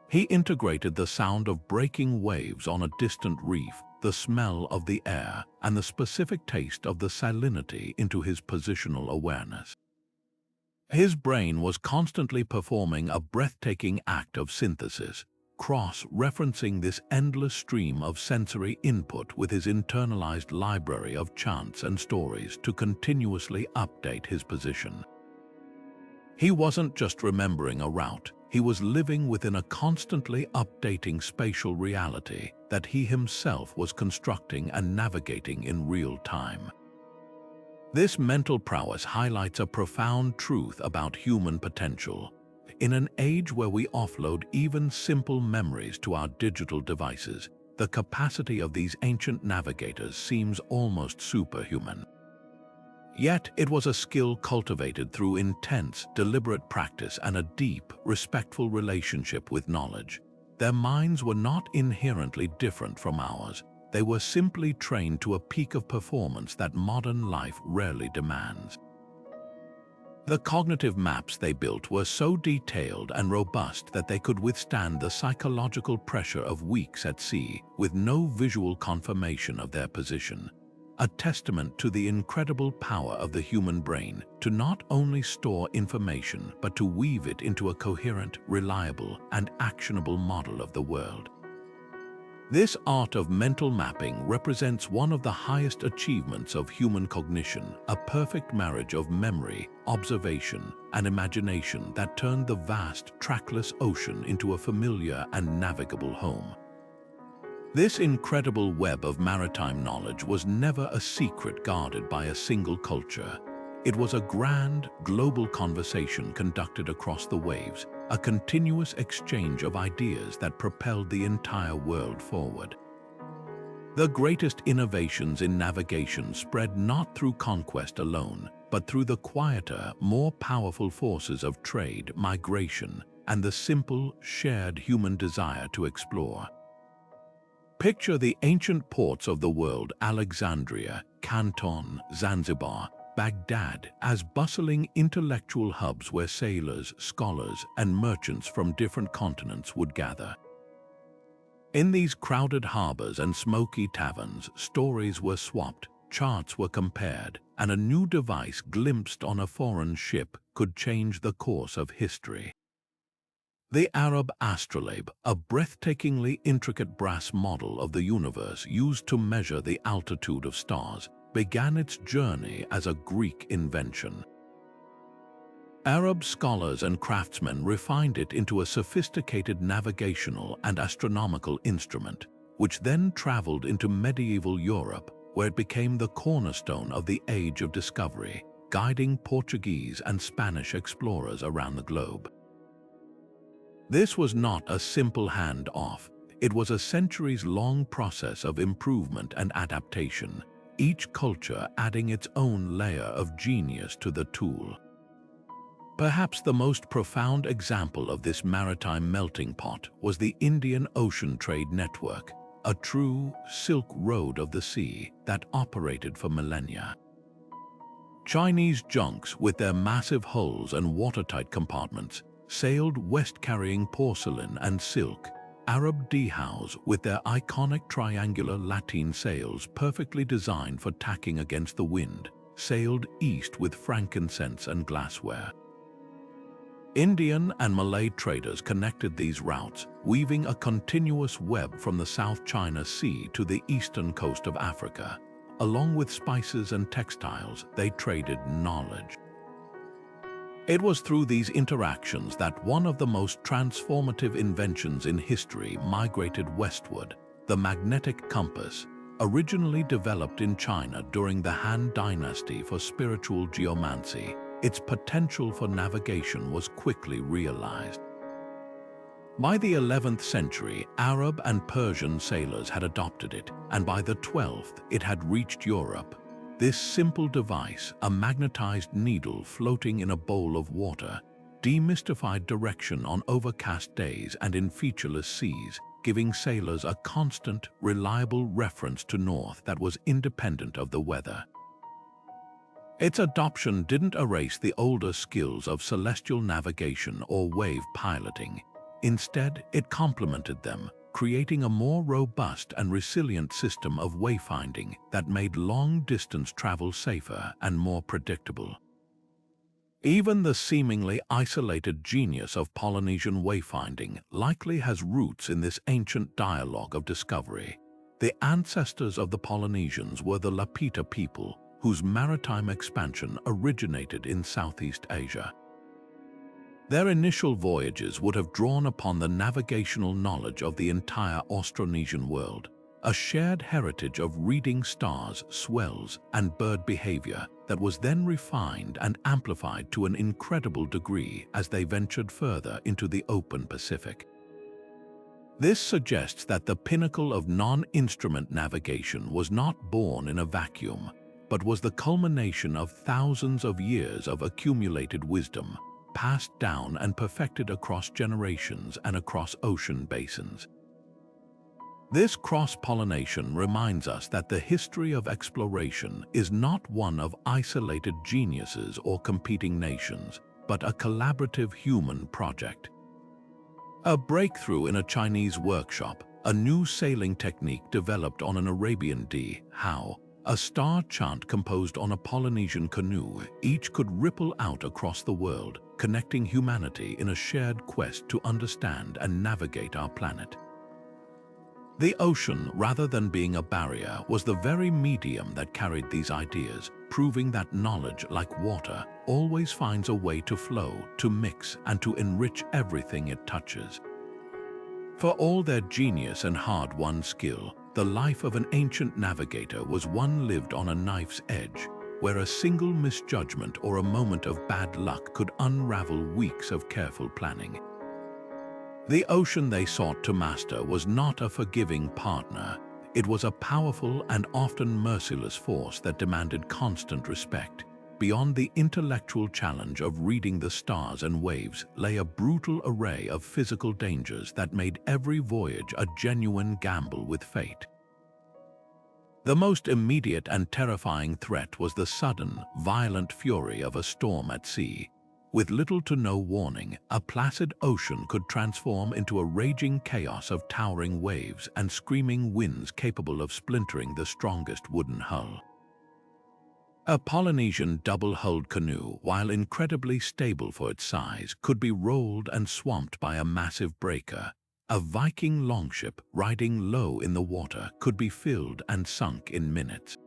He integrated the sound of breaking waves on a distant reef, the smell of the air, and the specific taste of the salinity into his positional awareness. His brain was constantly performing a breathtaking act of synthesis, cross-referencing this endless stream of sensory input with his internalized library of chants and stories to continuously update his position. He wasn't just remembering a route, he was living within a constantly updating spatial reality that he himself was constructing and navigating in real time. This mental prowess highlights a profound truth about human potential. In an age where we offload even simple memories to our digital devices, the capacity of these ancient navigators seems almost superhuman. Yet it was a skill cultivated through intense, deliberate practice and a deep, respectful relationship with knowledge. Their minds were not inherently different from ours. They were simply trained to a peak of performance that modern life rarely demands. The cognitive maps they built were so detailed and robust that they could withstand the psychological pressure of weeks at sea with no visual confirmation of their position, a testament to the incredible power of the human brain to not only store information but to weave it into a coherent, reliable, and actionable model of the world. This art of mental mapping represents one of the highest achievements of human cognition, a perfect marriage of memory, observation, and imagination that turned the vast, trackless ocean into a familiar and navigable home. This incredible web of maritime knowledge was never a secret guarded by a single culture. It was a grand, global conversation conducted across the waves, a continuous exchange of ideas that propelled the entire world forward. The greatest innovations in navigation spread not through conquest alone, but through the quieter, more powerful forces of trade, migration, and the simple, shared human desire to explore. Picture the ancient ports of the world, Alexandria, Canton, Zanzibar, Baghdad, as bustling intellectual hubs where sailors, scholars, and merchants from different continents would gather. In these crowded harbors and smoky taverns, stories were swapped, charts were compared, and a new device glimpsed on a foreign ship could change the course of history. The Arab astrolabe, a breathtakingly intricate brass model of the universe used to measure the altitude of stars, began its journey as a Greek invention. Arab scholars and craftsmen refined it into a sophisticated navigational and astronomical instrument, which then traveled into medieval Europe, where it became the cornerstone of the Age of Discovery, guiding Portuguese and Spanish explorers around the globe. This was not a simple hand-off. It was a centuries-long process of improvement and adaptation, each culture adding its own layer of genius to the tool. Perhaps the most profound example of this maritime melting pot was the Indian Ocean Trade Network, a true Silk Road of the sea that operated for millennia. Chinese junks, with their massive hulls and watertight compartments, sailed west carrying porcelain and silk. Arab dhows, with their iconic triangular lateen sails perfectly designed for tacking against the wind, sailed east with frankincense and glassware. Indian and Malay traders connected these routes, weaving a continuous web from the South China Sea to the eastern coast of Africa. Along with spices and textiles, they traded knowledge. It was through these interactions that one of the most transformative inventions in history migrated westward, the magnetic compass, originally developed in China during the Han Dynasty for spiritual geomancy. Its potential for navigation was quickly realized. By the 11th century, Arab and Persian sailors had adopted it, and by the 12th, it had reached Europe. This simple device, a magnetized needle floating in a bowl of water, demystified direction on overcast days and in featureless seas, giving sailors a constant, reliable reference to north that was independent of the weather. Its adoption didn't erase the older skills of celestial navigation or wave piloting. Instead, it complemented them, creating a more robust and resilient system of wayfinding that made long-distance travel safer and more predictable. Even the seemingly isolated genius of Polynesian wayfinding likely has roots in this ancient dialogue of discovery. The ancestors of the Polynesians were the Lapita people, whose maritime expansion originated in Southeast Asia. Their initial voyages would have drawn upon the navigational knowledge of the entire Austronesian world, a shared heritage of reading stars, swells, and bird behavior that was then refined and amplified to an incredible degree as they ventured further into the open Pacific. This suggests that the pinnacle of non-instrument navigation was not born in a vacuum, but was the culmination of thousands of years of accumulated wisdom, passed down and perfected across generations and across ocean basins. This cross-pollination reminds us that the history of exploration is not one of isolated geniuses or competing nations, but a collaborative human project. A breakthrough in a Chinese workshop, a new sailing technique developed on an Arabian dhow, a star chant composed on a Polynesian canoe, each could ripple out across the world, connecting humanity in a shared quest to understand and navigate our planet. The ocean, rather than being a barrier, was the very medium that carried these ideas, proving that knowledge, like water, always finds a way to flow, to mix, and to enrich everything it touches. For all their genius and hard-won skill, the life of an ancient navigator was one lived on a knife's edge, where a single misjudgment or a moment of bad luck could unravel weeks of careful planning. The ocean they sought to master was not a forgiving partner. It was a powerful and often merciless force that demanded constant respect. Beyond the intellectual challenge of reading the stars and waves lay a brutal array of physical dangers that made every voyage a genuine gamble with fate. The most immediate and terrifying threat was the sudden, violent fury of a storm at sea. With little to no warning, a placid ocean could transform into a raging chaos of towering waves and screaming winds capable of splintering the strongest wooden hull. A Polynesian double-hulled canoe, while incredibly stable for its size, could be rolled and swamped by a massive breaker. A Viking longship riding low in the water could be filled and sunk in minutes.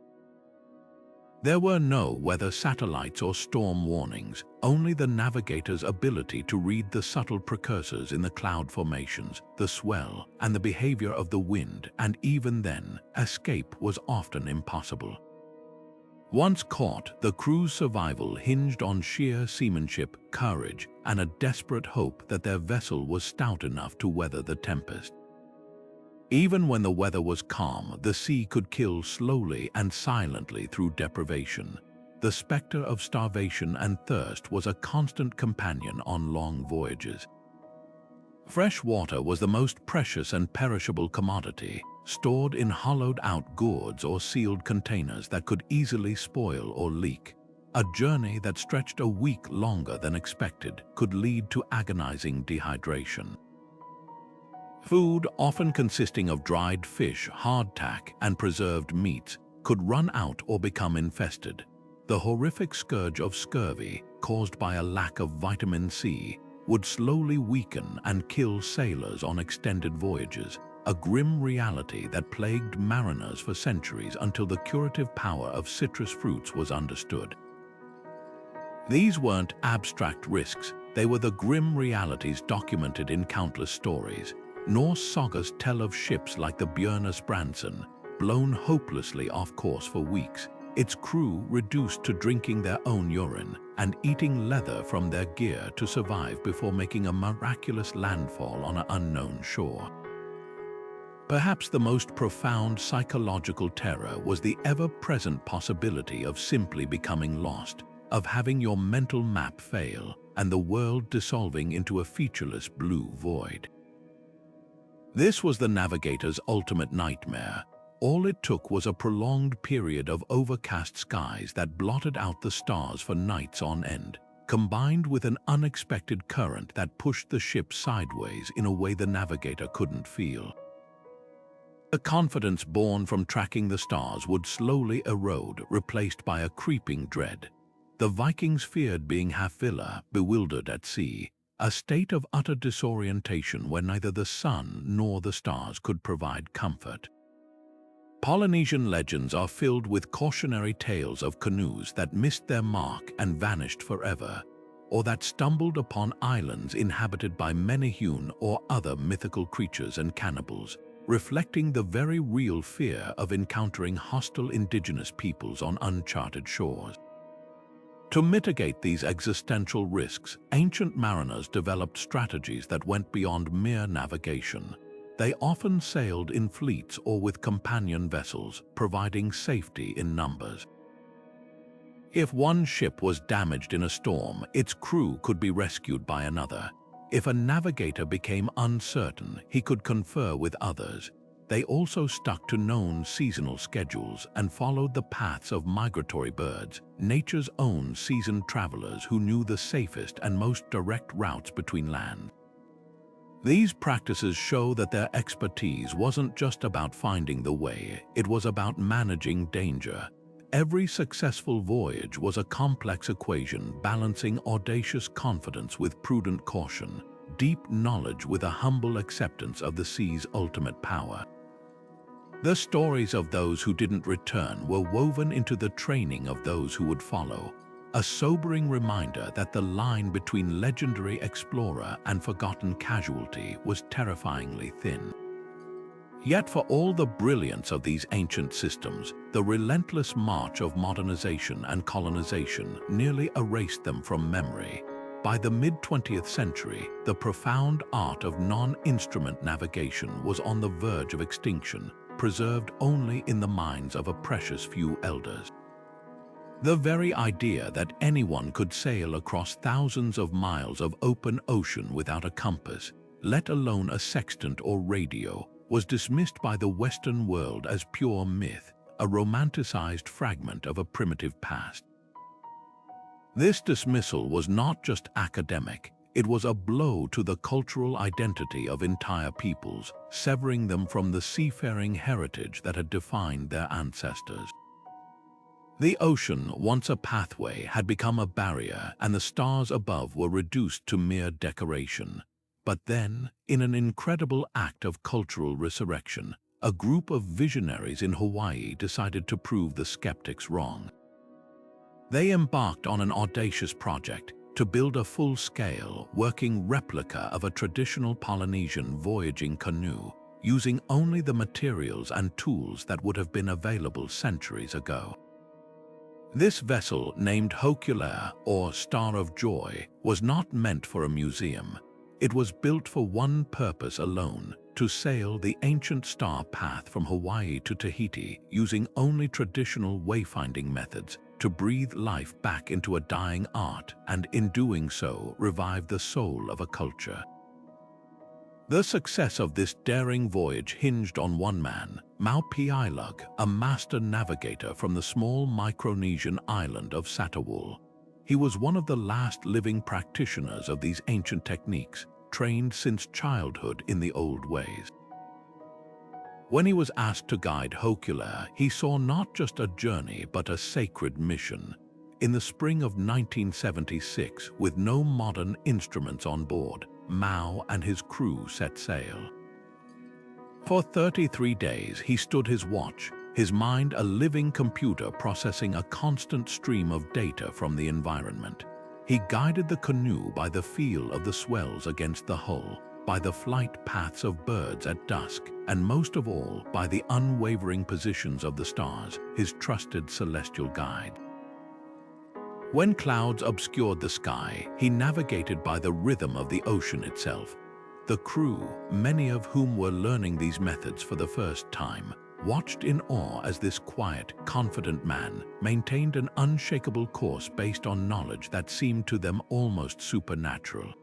There were no weather satellites or storm warnings, only the navigator's ability to read the subtle precursors in the cloud formations, the swell, and the behavior of the wind, and even then, escape was often impossible. Once caught, the crew's survival hinged on sheer seamanship, courage, and a desperate hope that their vessel was stout enough to weather the tempest. Even when the weather was calm, the sea could kill slowly and silently through deprivation. The specter of starvation and thirst was a constant companion on long voyages. Fresh water was the most precious and perishable commodity, stored in hollowed-out gourds or sealed containers that could easily spoil or leak. A journey that stretched a week longer than expected could lead to agonizing dehydration. Food, often consisting of dried fish, hardtack, and preserved meats, could run out or become infested. The horrific scourge of scurvy, caused by a lack of vitamin C, would slowly weaken and kill sailors on extended voyages, a grim reality that plagued mariners for centuries until the curative power of citrus fruits was understood. These weren't abstract risks, they were the grim realities documented in countless stories. Norse sagas tell of ships like the Björnesbransen, blown hopelessly off course for weeks, its crew reduced to drinking their own urine and eating leather from their gear to survive before making a miraculous landfall on an unknown shore. Perhaps the most profound psychological terror was the ever-present possibility of simply becoming lost, of having your mental map fail, and the world dissolving into a featureless blue void. This was the navigator's ultimate nightmare. All it took was a prolonged period of overcast skies that blotted out the stars for nights on end, combined with an unexpected current that pushed the ship sideways in a way the navigator couldn't feel. The confidence born from tracking the stars would slowly erode, replaced by a creeping dread. The Vikings feared being half-villa, bewildered at sea, a state of utter disorientation where neither the sun nor the stars could provide comfort. Polynesian legends are filled with cautionary tales of canoes that missed their mark and vanished forever, or that stumbled upon islands inhabited by many-hewn or other mythical creatures and cannibals, reflecting the very real fear of encountering hostile indigenous peoples on uncharted shores. To mitigate these existential risks, ancient mariners developed strategies that went beyond mere navigation. They often sailed in fleets or with companion vessels, providing safety in numbers. If one ship was damaged in a storm, its crew could be rescued by another. If a navigator became uncertain, he could confer with others. They also stuck to known seasonal schedules and followed the paths of migratory birds, nature's own seasoned travelers who knew the safest and most direct routes between lands. These practices show that their expertise wasn't just about finding the way, it was about managing danger. Every successful voyage was a complex equation balancing audacious confidence with prudent caution, deep knowledge with a humble acceptance of the sea's ultimate power. The stories of those who didn't return were woven into the training of those who would follow, a sobering reminder that the line between legendary explorer and forgotten casualty was terrifyingly thin. Yet for all the brilliance of these ancient systems, the relentless march of modernization and colonization nearly erased them from memory. By the mid-20th century, the profound art of non-instrument navigation was on the verge of extinction, preserved only in the minds of a precious few elders. The very idea that anyone could sail across thousands of miles of open ocean without a compass, let alone a sextant or radio, was dismissed by the Western world as pure myth, a romanticized fragment of a primitive past. This dismissal was not just academic, it was a blow to the cultural identity of entire peoples, severing them from the seafaring heritage that had defined their ancestors. The ocean, once a pathway, had become a barrier, and the stars above were reduced to mere decoration. But then, in an incredible act of cultural resurrection, a group of visionaries in Hawaii decided to prove the skeptics wrong. They embarked on an audacious project to build a full-scale, working replica of a traditional Polynesian voyaging canoe, using only the materials and tools that would have been available centuries ago. This vessel, named Hokulea, or Star of Joy, was not meant for a museum. It was built for one purpose alone: to sail the ancient star path from Hawaii to Tahiti using only traditional wayfinding methods, to breathe life back into a dying art and, in doing so, revive the soul of a culture. The success of this daring voyage hinged on one man, Maupiailug, a master navigator from the small Micronesian island of Satawal. He was one of the last living practitioners of these ancient techniques, trained since childhood in the old ways. When he was asked to guide Hokulea, he saw not just a journey but a sacred mission. In the spring of 1976, with no modern instruments on board, Mau and his crew set sail. For 33 days he stood his watch, his mind a living computer processing a constant stream of data from the environment. He guided the canoe by the feel of the swells against the hull, by the flight paths of birds at dusk, and most of all by the unwavering positions of the stars, his trusted celestial guide. When clouds obscured the sky, he navigated by the rhythm of the ocean itself. The crew, many of whom were learning these methods for the first time, watched in awe as this quiet, confident man maintained an unshakable course based on knowledge that seemed to them almost supernatural.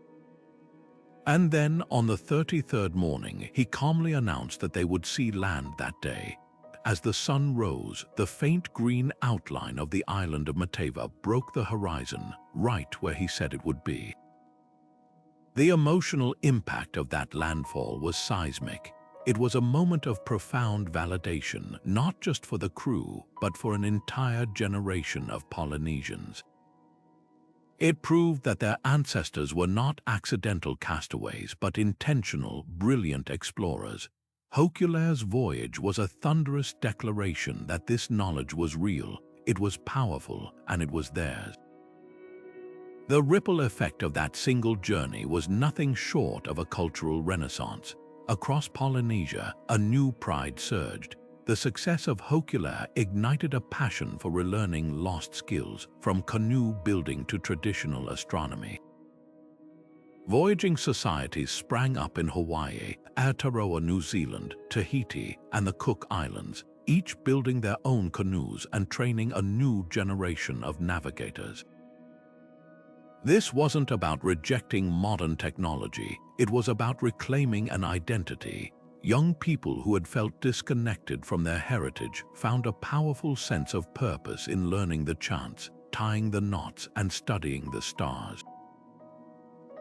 And then, on the 33rd morning, he calmly announced that they would see land that day. As the sun rose, the faint green outline of the island of Mateva broke the horizon, right where he said it would be. The emotional impact of that landfall was seismic. It was a moment of profound validation, not just for the crew, but for an entire generation of Polynesians. It proved that their ancestors were not accidental castaways, but intentional, brilliant explorers. Hokulea's voyage was a thunderous declaration that this knowledge was real, it was powerful, and it was theirs. The ripple effect of that single journey was nothing short of a cultural renaissance. Across Polynesia, a new pride surged. The success of Hokulea ignited a passion for relearning lost skills, from canoe building to traditional astronomy. Voyaging societies sprang up in Hawaii, Aotearoa, New Zealand, Tahiti, and the Cook Islands, each building their own canoes and training a new generation of navigators. This wasn't about rejecting modern technology, it was about reclaiming an identity. Young people who had felt disconnected from their heritage found a powerful sense of purpose in learning the chants, tying the knots, and studying the stars.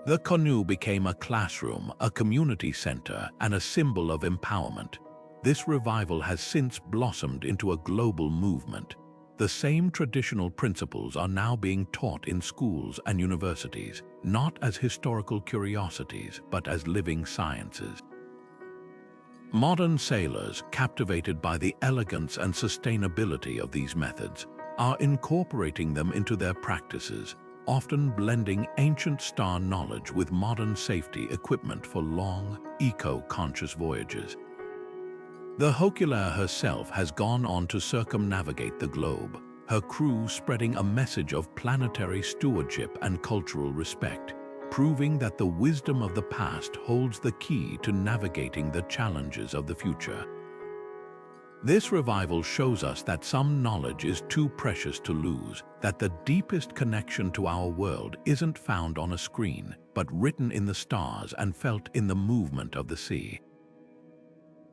The canoe became a classroom, a community center, and a symbol of empowerment. This revival has since blossomed into a global movement. The same traditional principles are now being taught in schools and universities, not as historical curiosities, but as living sciences. Modern sailors, captivated by the elegance and sustainability of these methods, are incorporating them into their practices, often blending ancient star knowledge with modern safety equipment for long, eco-conscious voyages. The Hokulea herself has gone on to circumnavigate the globe. her crew spreading a message of planetary stewardship and cultural respect, proving that the wisdom of the past holds the key to navigating the challenges of the future. This revival shows us that some knowledge is too precious to lose, that the deepest connection to our world isn't found on a screen, but written in the stars and felt in the movement of the sea.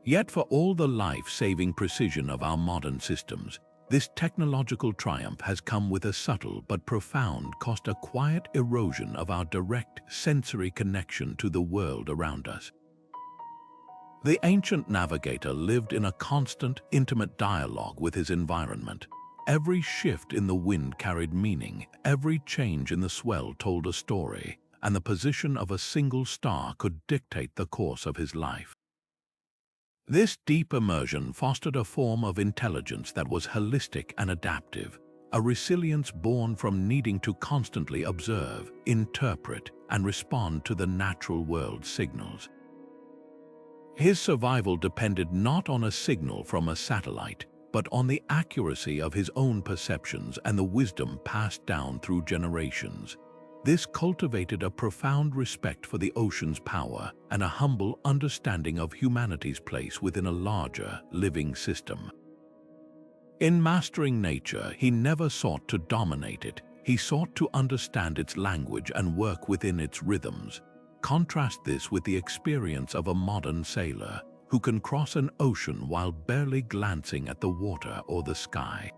Yet for all the life-saving precision of our modern systems, this technological triumph has come with a subtle but profound cost: a quiet erosion of our direct sensory connection to the world around us. The ancient navigator lived in a constant, intimate dialogue with his environment. Every shift in the wind carried meaning, every change in the swell told a story, and the position of a single star could dictate the course of his life. This deep immersion fostered a form of intelligence that was holistic and adaptive, a resilience born from needing to constantly observe, interpret, and respond to the natural world's signals. His survival depended not on a signal from a satellite, but on the accuracy of his own perceptions and the wisdom passed down through generations. This cultivated a profound respect for the ocean's power and a humble understanding of humanity's place within a larger, living system. In mastering nature, he never sought to dominate it. He sought to understand its language and work within its rhythms. Contrast this with the experience of a modern sailor who can cross an ocean while barely glancing at the water or the sky.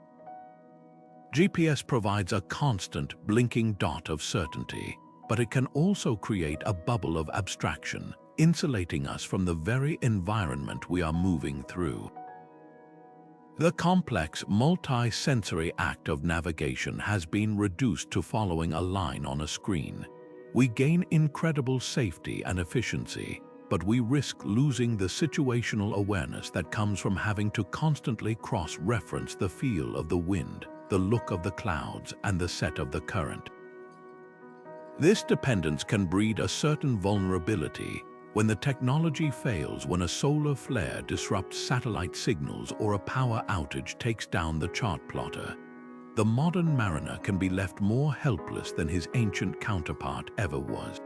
GPS provides a constant, blinking dot of certainty, but it can also create a bubble of abstraction, insulating us from the very environment we are moving through. The complex, multi-sensory act of navigation has been reduced to following a line on a screen. We gain incredible safety and efficiency, but we risk losing the situational awareness that comes from having to constantly cross-reference the feel of the wind, the look of the clouds, and the set of the current. This dependence can breed a certain vulnerability. When the technology fails, when a solar flare disrupts satellite signals or a power outage takes down the chart plotter, the modern mariner can be left more helpless than his ancient counterpart ever was.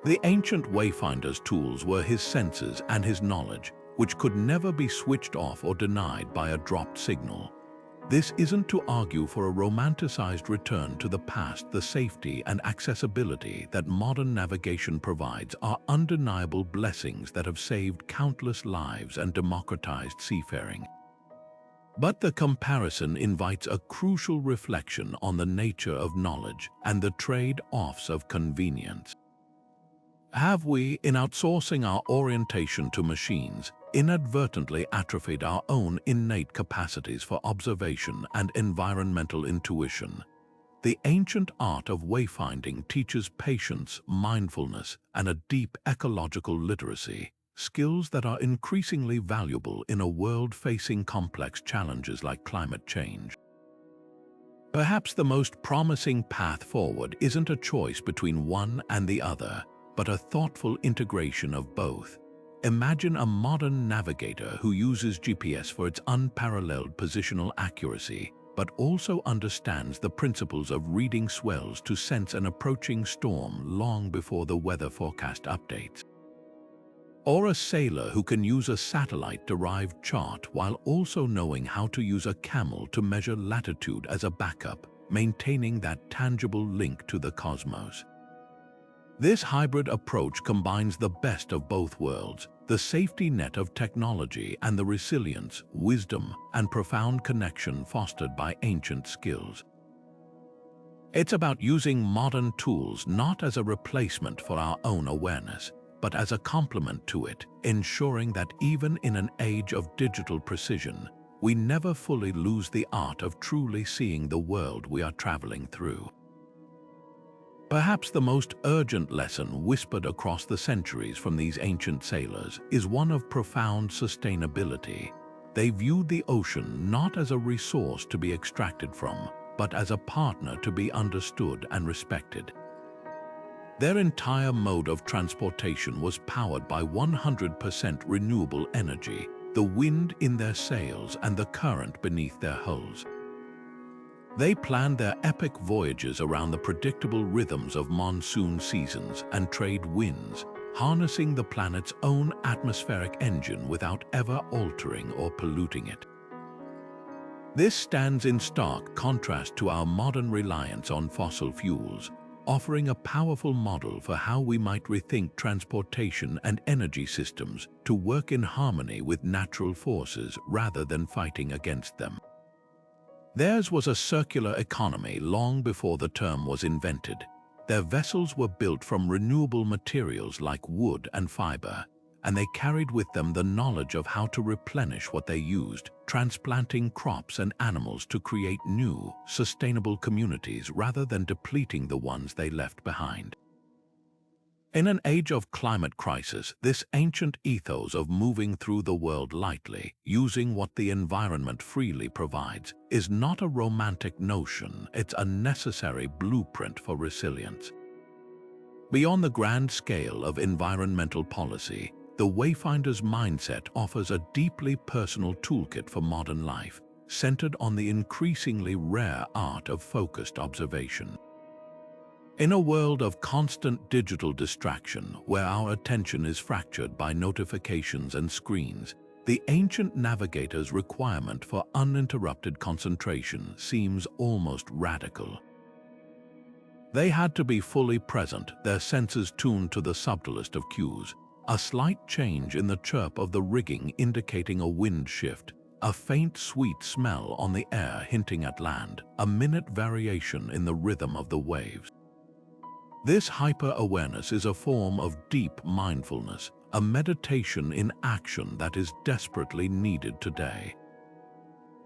The ancient wayfinder's tools were his senses and his knowledge, which could never be switched off or denied by a dropped signal. This isn't to argue for a romanticized return to the past. The safety and accessibility that modern navigation provides are undeniable blessings that have saved countless lives and democratized seafaring. But the comparison invites a crucial reflection on the nature of knowledge and the trade-offs of convenience. Have we, in outsourcing our orientation to machines, inadvertently atrophied our own innate capacities for observation and environmental intuition? The ancient art of wayfinding teaches patience, mindfulness, and a deep ecological literacy, skills that are increasingly valuable in a world facing complex challenges like climate change. Perhaps the most promising path forward isn't a choice between one and the other, but a thoughtful integration of both. Imagine a modern navigator who uses GPS for its unparalleled positional accuracy, but also understands the principles of reading swells to sense an approaching storm long before the weather forecast updates. Or a sailor who can use a satellite-derived chart while also knowing how to use a camel to measure latitude as a backup, maintaining that tangible link to the cosmos. This hybrid approach combines the best of both worlds, the safety net of technology and the resilience, wisdom, and profound connection fostered by ancient skills. It's about using modern tools not as a replacement for our own awareness, but as a complement to it, ensuring that even in an age of digital precision, we never fully lose the art of truly seeing the world we are traveling through. Perhaps the most urgent lesson whispered across the centuries from these ancient sailors is one of profound sustainability. They viewed the ocean not as a resource to be extracted from, but as a partner to be understood and respected. Their entire mode of transportation was powered by 100% renewable energy, the wind in their sails and the current beneath their hulls. They planned their epic voyages around the predictable rhythms of monsoon seasons and trade winds, harnessing the planet's own atmospheric engine without ever altering or polluting it. This stands in stark contrast to our modern reliance on fossil fuels, offering a powerful model for how we might rethink transportation and energy systems to work in harmony with natural forces rather than fighting against them. Theirs was a circular economy long before the term was invented. Their vessels were built from renewable materials like wood and fiber, and they carried with them the knowledge of how to replenish what they used, transplanting crops and animals to create new, sustainable communities rather than depleting the ones they left behind. In an age of climate crisis, this ancient ethos of moving through the world lightly, using what the environment freely provides, is not a romantic notion, it's a necessary blueprint for resilience. Beyond the grand scale of environmental policy, the Wayfinder's mindset offers a deeply personal toolkit for modern life, centered on the increasingly rare art of focused observation. In a world of constant digital distraction, where our attention is fractured by notifications and screens, the ancient navigators' requirement for uninterrupted concentration seems almost radical. They had to be fully present, their senses tuned to the subtlest of cues, a slight change in the chirp of the rigging indicating a wind shift, a faint sweet smell on the air hinting at land, a minute variation in the rhythm of the waves. This hyper-awareness is a form of deep mindfulness, a meditation in action that is desperately needed today.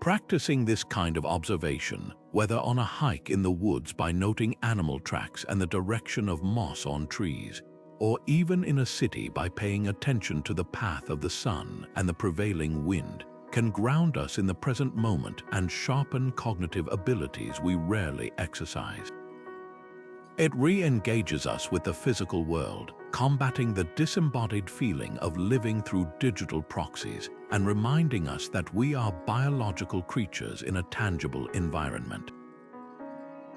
Practicing this kind of observation, whether on a hike in the woods by noting animal tracks and the direction of moss on trees, or even in a city by paying attention to the path of the sun and the prevailing wind, can ground us in the present moment and sharpen cognitive abilities we rarely exercise. It re-engages us with the physical world, combating the disembodied feeling of living through digital proxies and reminding us that we are biological creatures in a tangible environment.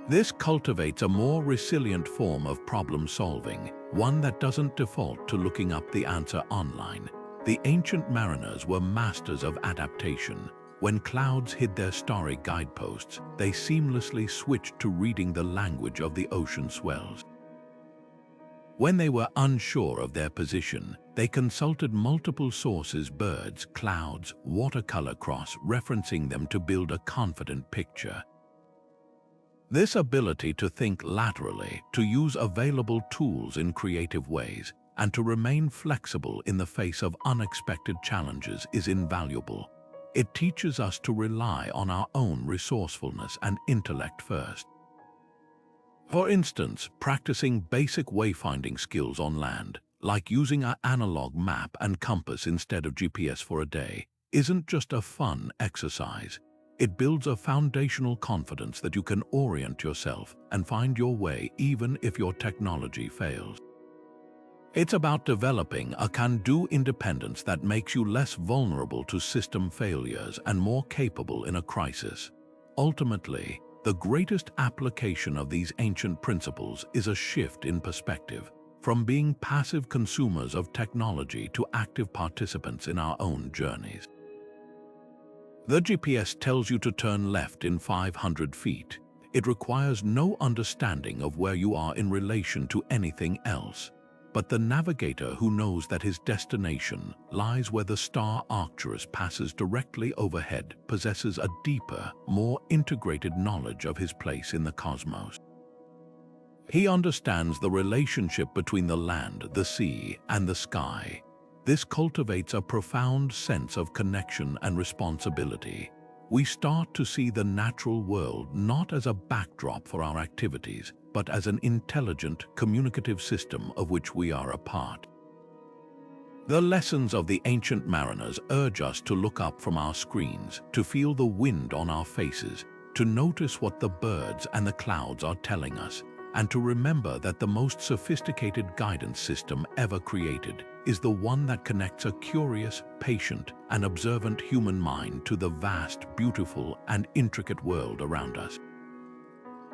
This cultivates a more resilient form of problem solving, one that doesn't default to looking up the answer online. The ancient mariners were masters of adaptation. When clouds hid their starry guideposts, they seamlessly switched to reading the language of the ocean swells. When they were unsure of their position, they consulted multiple sources: birds, clouds, watercolor cross-referencing them to build a confident picture. This ability to think laterally, to use available tools in creative ways, and to remain flexible in the face of unexpected challenges is invaluable. It teaches us to rely on our own resourcefulness and intellect first. For instance, practicing basic wayfinding skills on land, like using our analog map and compass instead of GPS for a day, isn't just a fun exercise. It builds a foundational confidence that you can orient yourself and find your way even if your technology fails. It's about developing a can-do independence that makes you less vulnerable to system failures and more capable in a crisis. Ultimately, the greatest application of these ancient principles is a shift in perspective, from being passive consumers of technology to active participants in our own journeys. The GPS tells you to turn left in 500 feet. It requires no understanding of where you are in relation to anything else. But the navigator who knows that his destination lies where the star Arcturus passes directly overhead possesses a deeper, more integrated knowledge of his place in the cosmos. He understands the relationship between the land, the sea, and the sky. This cultivates a profound sense of connection and responsibility. We start to see the natural world not as a backdrop for our activities, but as an intelligent, communicative system of which we are a part. The lessons of the ancient mariners urge us to look up from our screens, to feel the wind on our faces, to notice what the birds and the clouds are telling us, and to remember that the most sophisticated guidance system ever created is the one that connects a curious, patient, and observant human mind to the vast, beautiful, and intricate world around us.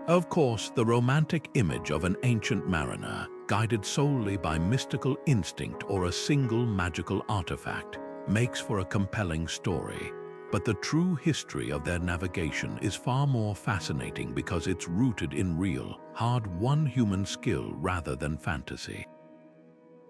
Of course, the romantic image of an ancient mariner, guided solely by mystical instinct or a single magical artifact, makes for a compelling story. But the true history of their navigation is far more fascinating because it's rooted in real, hard-won human skill rather than fantasy.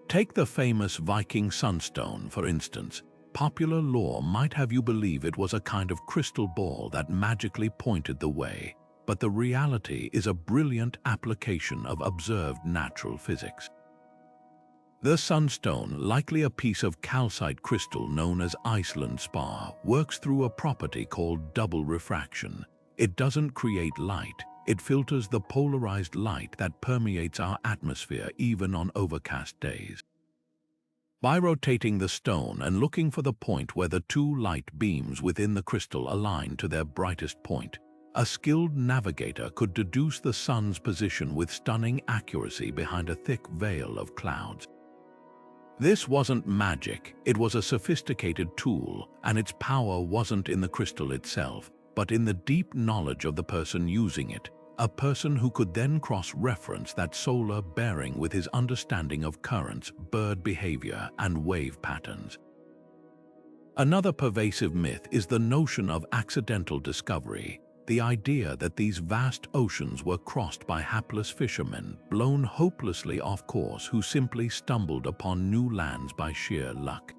Take the famous Viking sunstone, for instance. Popular lore might have you believe it was a kind of crystal ball that magically pointed the way, but the reality is a brilliant application of observed natural physics. The sunstone, likely a piece of calcite crystal known as Iceland spar, works through a property called double refraction. It doesn't create light, it filters the polarized light that permeates our atmosphere even on overcast days. By rotating the stone and looking for the point where the two light beams within the crystal align to their brightest point, a skilled navigator could deduce the sun's position with stunning accuracy behind a thick veil of clouds. This wasn't magic, it was a sophisticated tool, and its power wasn't in the crystal itself, but in the deep knowledge of the person using it, a person who could then cross-reference that solar bearing with his understanding of currents, bird behavior, and wave patterns. Another pervasive myth is the notion of accidental discovery. The idea that these vast oceans were crossed by hapless fishermen, blown hopelessly off course, who simply stumbled upon new lands by sheer luck.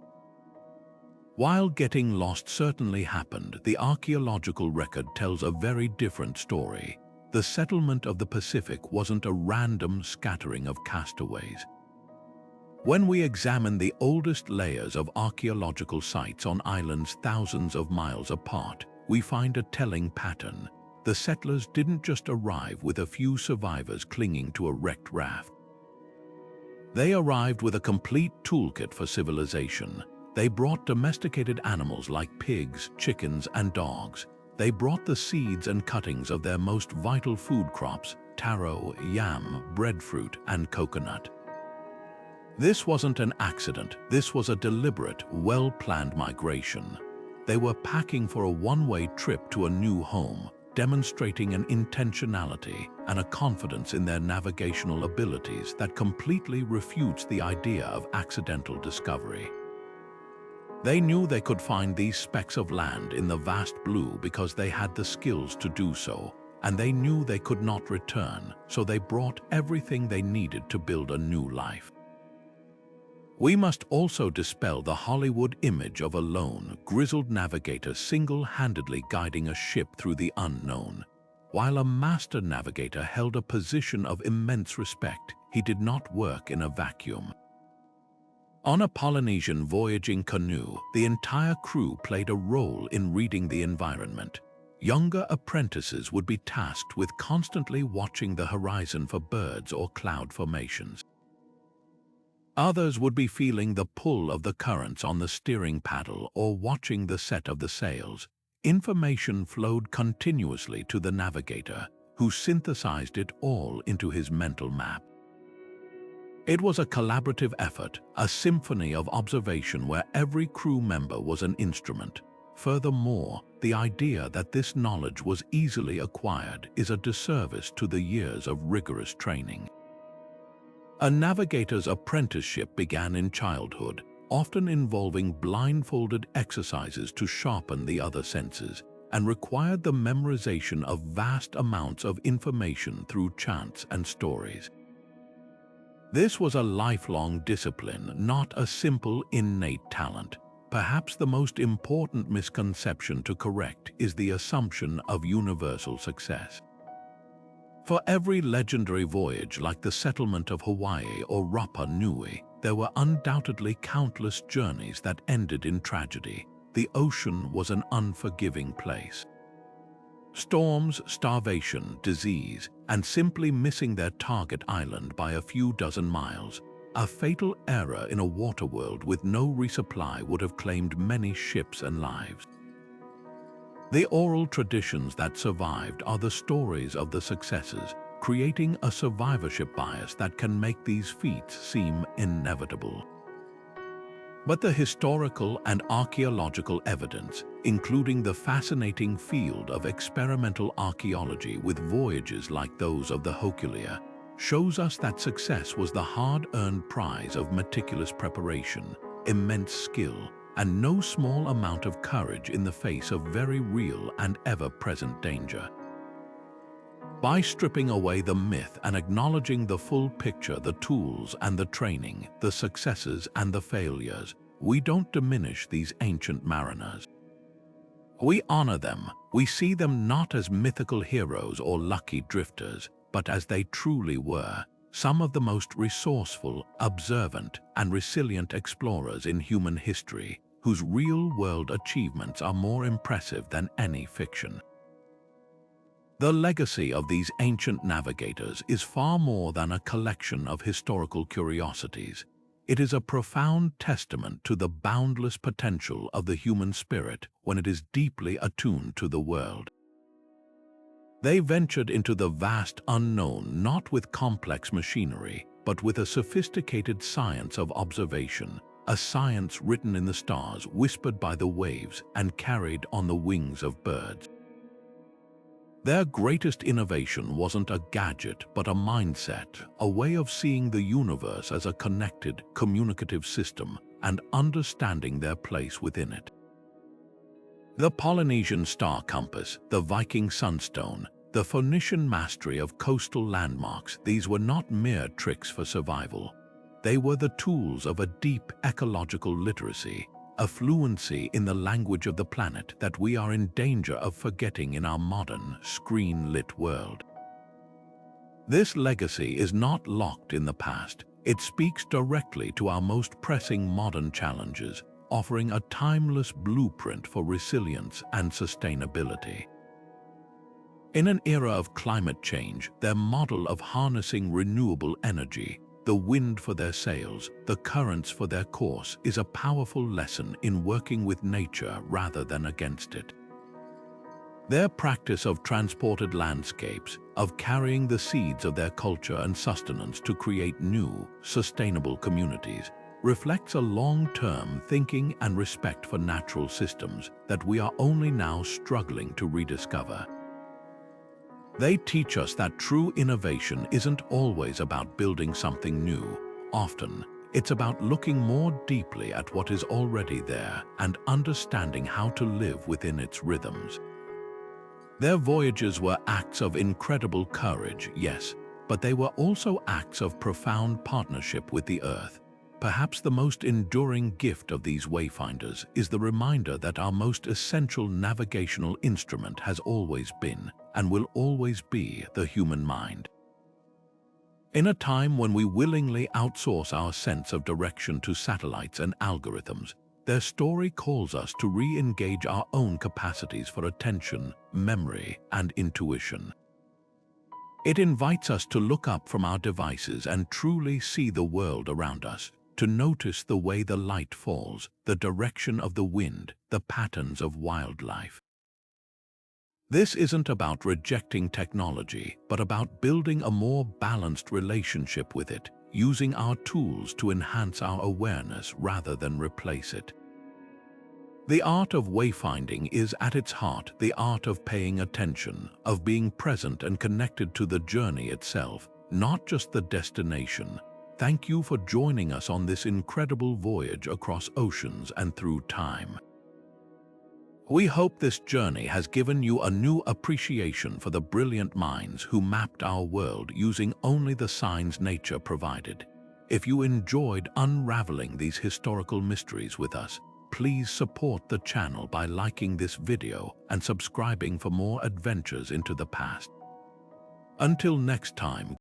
While getting lost certainly happened, the archaeological record tells a very different story. The settlement of the Pacific wasn't a random scattering of castaways. When we examine the oldest layers of archaeological sites on islands thousands of miles apart, we find a telling pattern. The settlers didn't just arrive with a few survivors clinging to a wrecked raft. They arrived with a complete toolkit for civilization. They brought domesticated animals like pigs, chickens, and dogs. They brought the seeds and cuttings of their most vital food crops: taro, yam, breadfruit, and coconut. This wasn't an accident. This was a deliberate, well-planned migration. They were packing for a one-way trip to a new home, demonstrating an intentionality and a confidence in their navigational abilities that completely refutes the idea of accidental discovery. They knew they could find these specks of land in the vast blue because they had the skills to do so, and they knew they could not return, so they brought everything they needed to build a new life. We must also dispel the Hollywood image of a lone, grizzled navigator single-handedly guiding a ship through the unknown. While a master navigator held a position of immense respect, he did not work in a vacuum. On a Polynesian voyaging canoe, the entire crew played a role in reading the environment. Younger apprentices would be tasked with constantly watching the horizon for birds or cloud formations. Others would be feeling the pull of the currents on the steering paddle or watching the set of the sails. Information flowed continuously to the navigator, who synthesized it all into his mental map. It was a collaborative effort, a symphony of observation where every crew member was an instrument. Furthermore, the idea that this knowledge was easily acquired is a disservice to the years of rigorous training. A navigator's apprenticeship began in childhood, often involving blindfolded exercises to sharpen the other senses, and required the memorization of vast amounts of information through chants and stories. This was a lifelong discipline, not a simple innate talent. Perhaps the most important misconception to correct is the assumption of universal success. For every legendary voyage like the settlement of Hawaii or Rapa Nui, there were undoubtedly countless journeys that ended in tragedy. The ocean was an unforgiving place. Storms, starvation, disease, and simply missing their target island by a few dozen miles. A fatal error in a water world with no resupply would have claimed many ships and lives. The oral traditions that survived are the stories of the successes, creating a survivorship bias that can make these feats seem inevitable. But the historical and archaeological evidence, including the fascinating field of experimental archaeology with voyages like those of the Hokulia, shows us that success was the hard-earned prize of meticulous preparation, immense skill, and no small amount of courage in the face of very real and ever-present danger. By stripping away the myth and acknowledging the full picture, the tools and the training, the successes and the failures, we don't diminish these ancient mariners. We honor them. We see them not as mythical heroes or lucky drifters, but as they truly were, some of the most resourceful, observant, and resilient explorers in human history, whose real-world achievements are more impressive than any fiction. The legacy of these ancient navigators is far more than a collection of historical curiosities. It is a profound testament to the boundless potential of the human spirit when it is deeply attuned to the world. They ventured into the vast unknown not with complex machinery, but with a sophisticated science of observation, a science written in the stars, whispered by the waves, and carried on the wings of birds. Their greatest innovation wasn't a gadget, but a mindset, a way of seeing the universe as a connected, communicative system and understanding their place within it. The Polynesian star compass, the Viking sunstone, the Phoenician mastery of coastal landmarks, these were not mere tricks for survival. They were the tools of a deep ecological literacy, a fluency in the language of the planet that we are in danger of forgetting in our modern, screen-lit world. This legacy is not locked in the past. It speaks directly to our most pressing modern challenges, offering a timeless blueprint for resilience and sustainability. In an era of climate change, their model of harnessing renewable energy, the wind for their sails, the currents for their course, is a powerful lesson in working with nature rather than against it. Their practice of transported landscapes, of carrying the seeds of their culture and sustenance to create new, sustainable communities, reflects a long-term thinking and respect for natural systems that we are only now struggling to rediscover. They teach us that true innovation isn't always about building something new. Often, it's about looking more deeply at what is already there and understanding how to live within its rhythms. Their voyages were acts of incredible courage, yes, but they were also acts of profound partnership with the Earth. Perhaps the most enduring gift of these wayfinders is the reminder that our most essential navigational instrument has always been, and will always be, the human mind. In a time when we willingly outsource our sense of direction to satellites and algorithms, their story calls us to re-engage our own capacities for attention, memory, and intuition. It invites us to look up from our devices and truly see the world around us, to notice the way the light falls, the direction of the wind, the patterns of wildlife. This isn't about rejecting technology, but about building a more balanced relationship with it, using our tools to enhance our awareness rather than replace it. The art of wayfinding is at its heart the art of paying attention, of being present and connected to the journey itself, not just the destination. Thank you for joining us on this incredible voyage across oceans and through time. We hope this journey has given you a new appreciation for the brilliant minds who mapped our world using only the signs nature provided. If you enjoyed unraveling these historical mysteries with us, please support the channel by liking this video and subscribing for more adventures into the past. Until next time.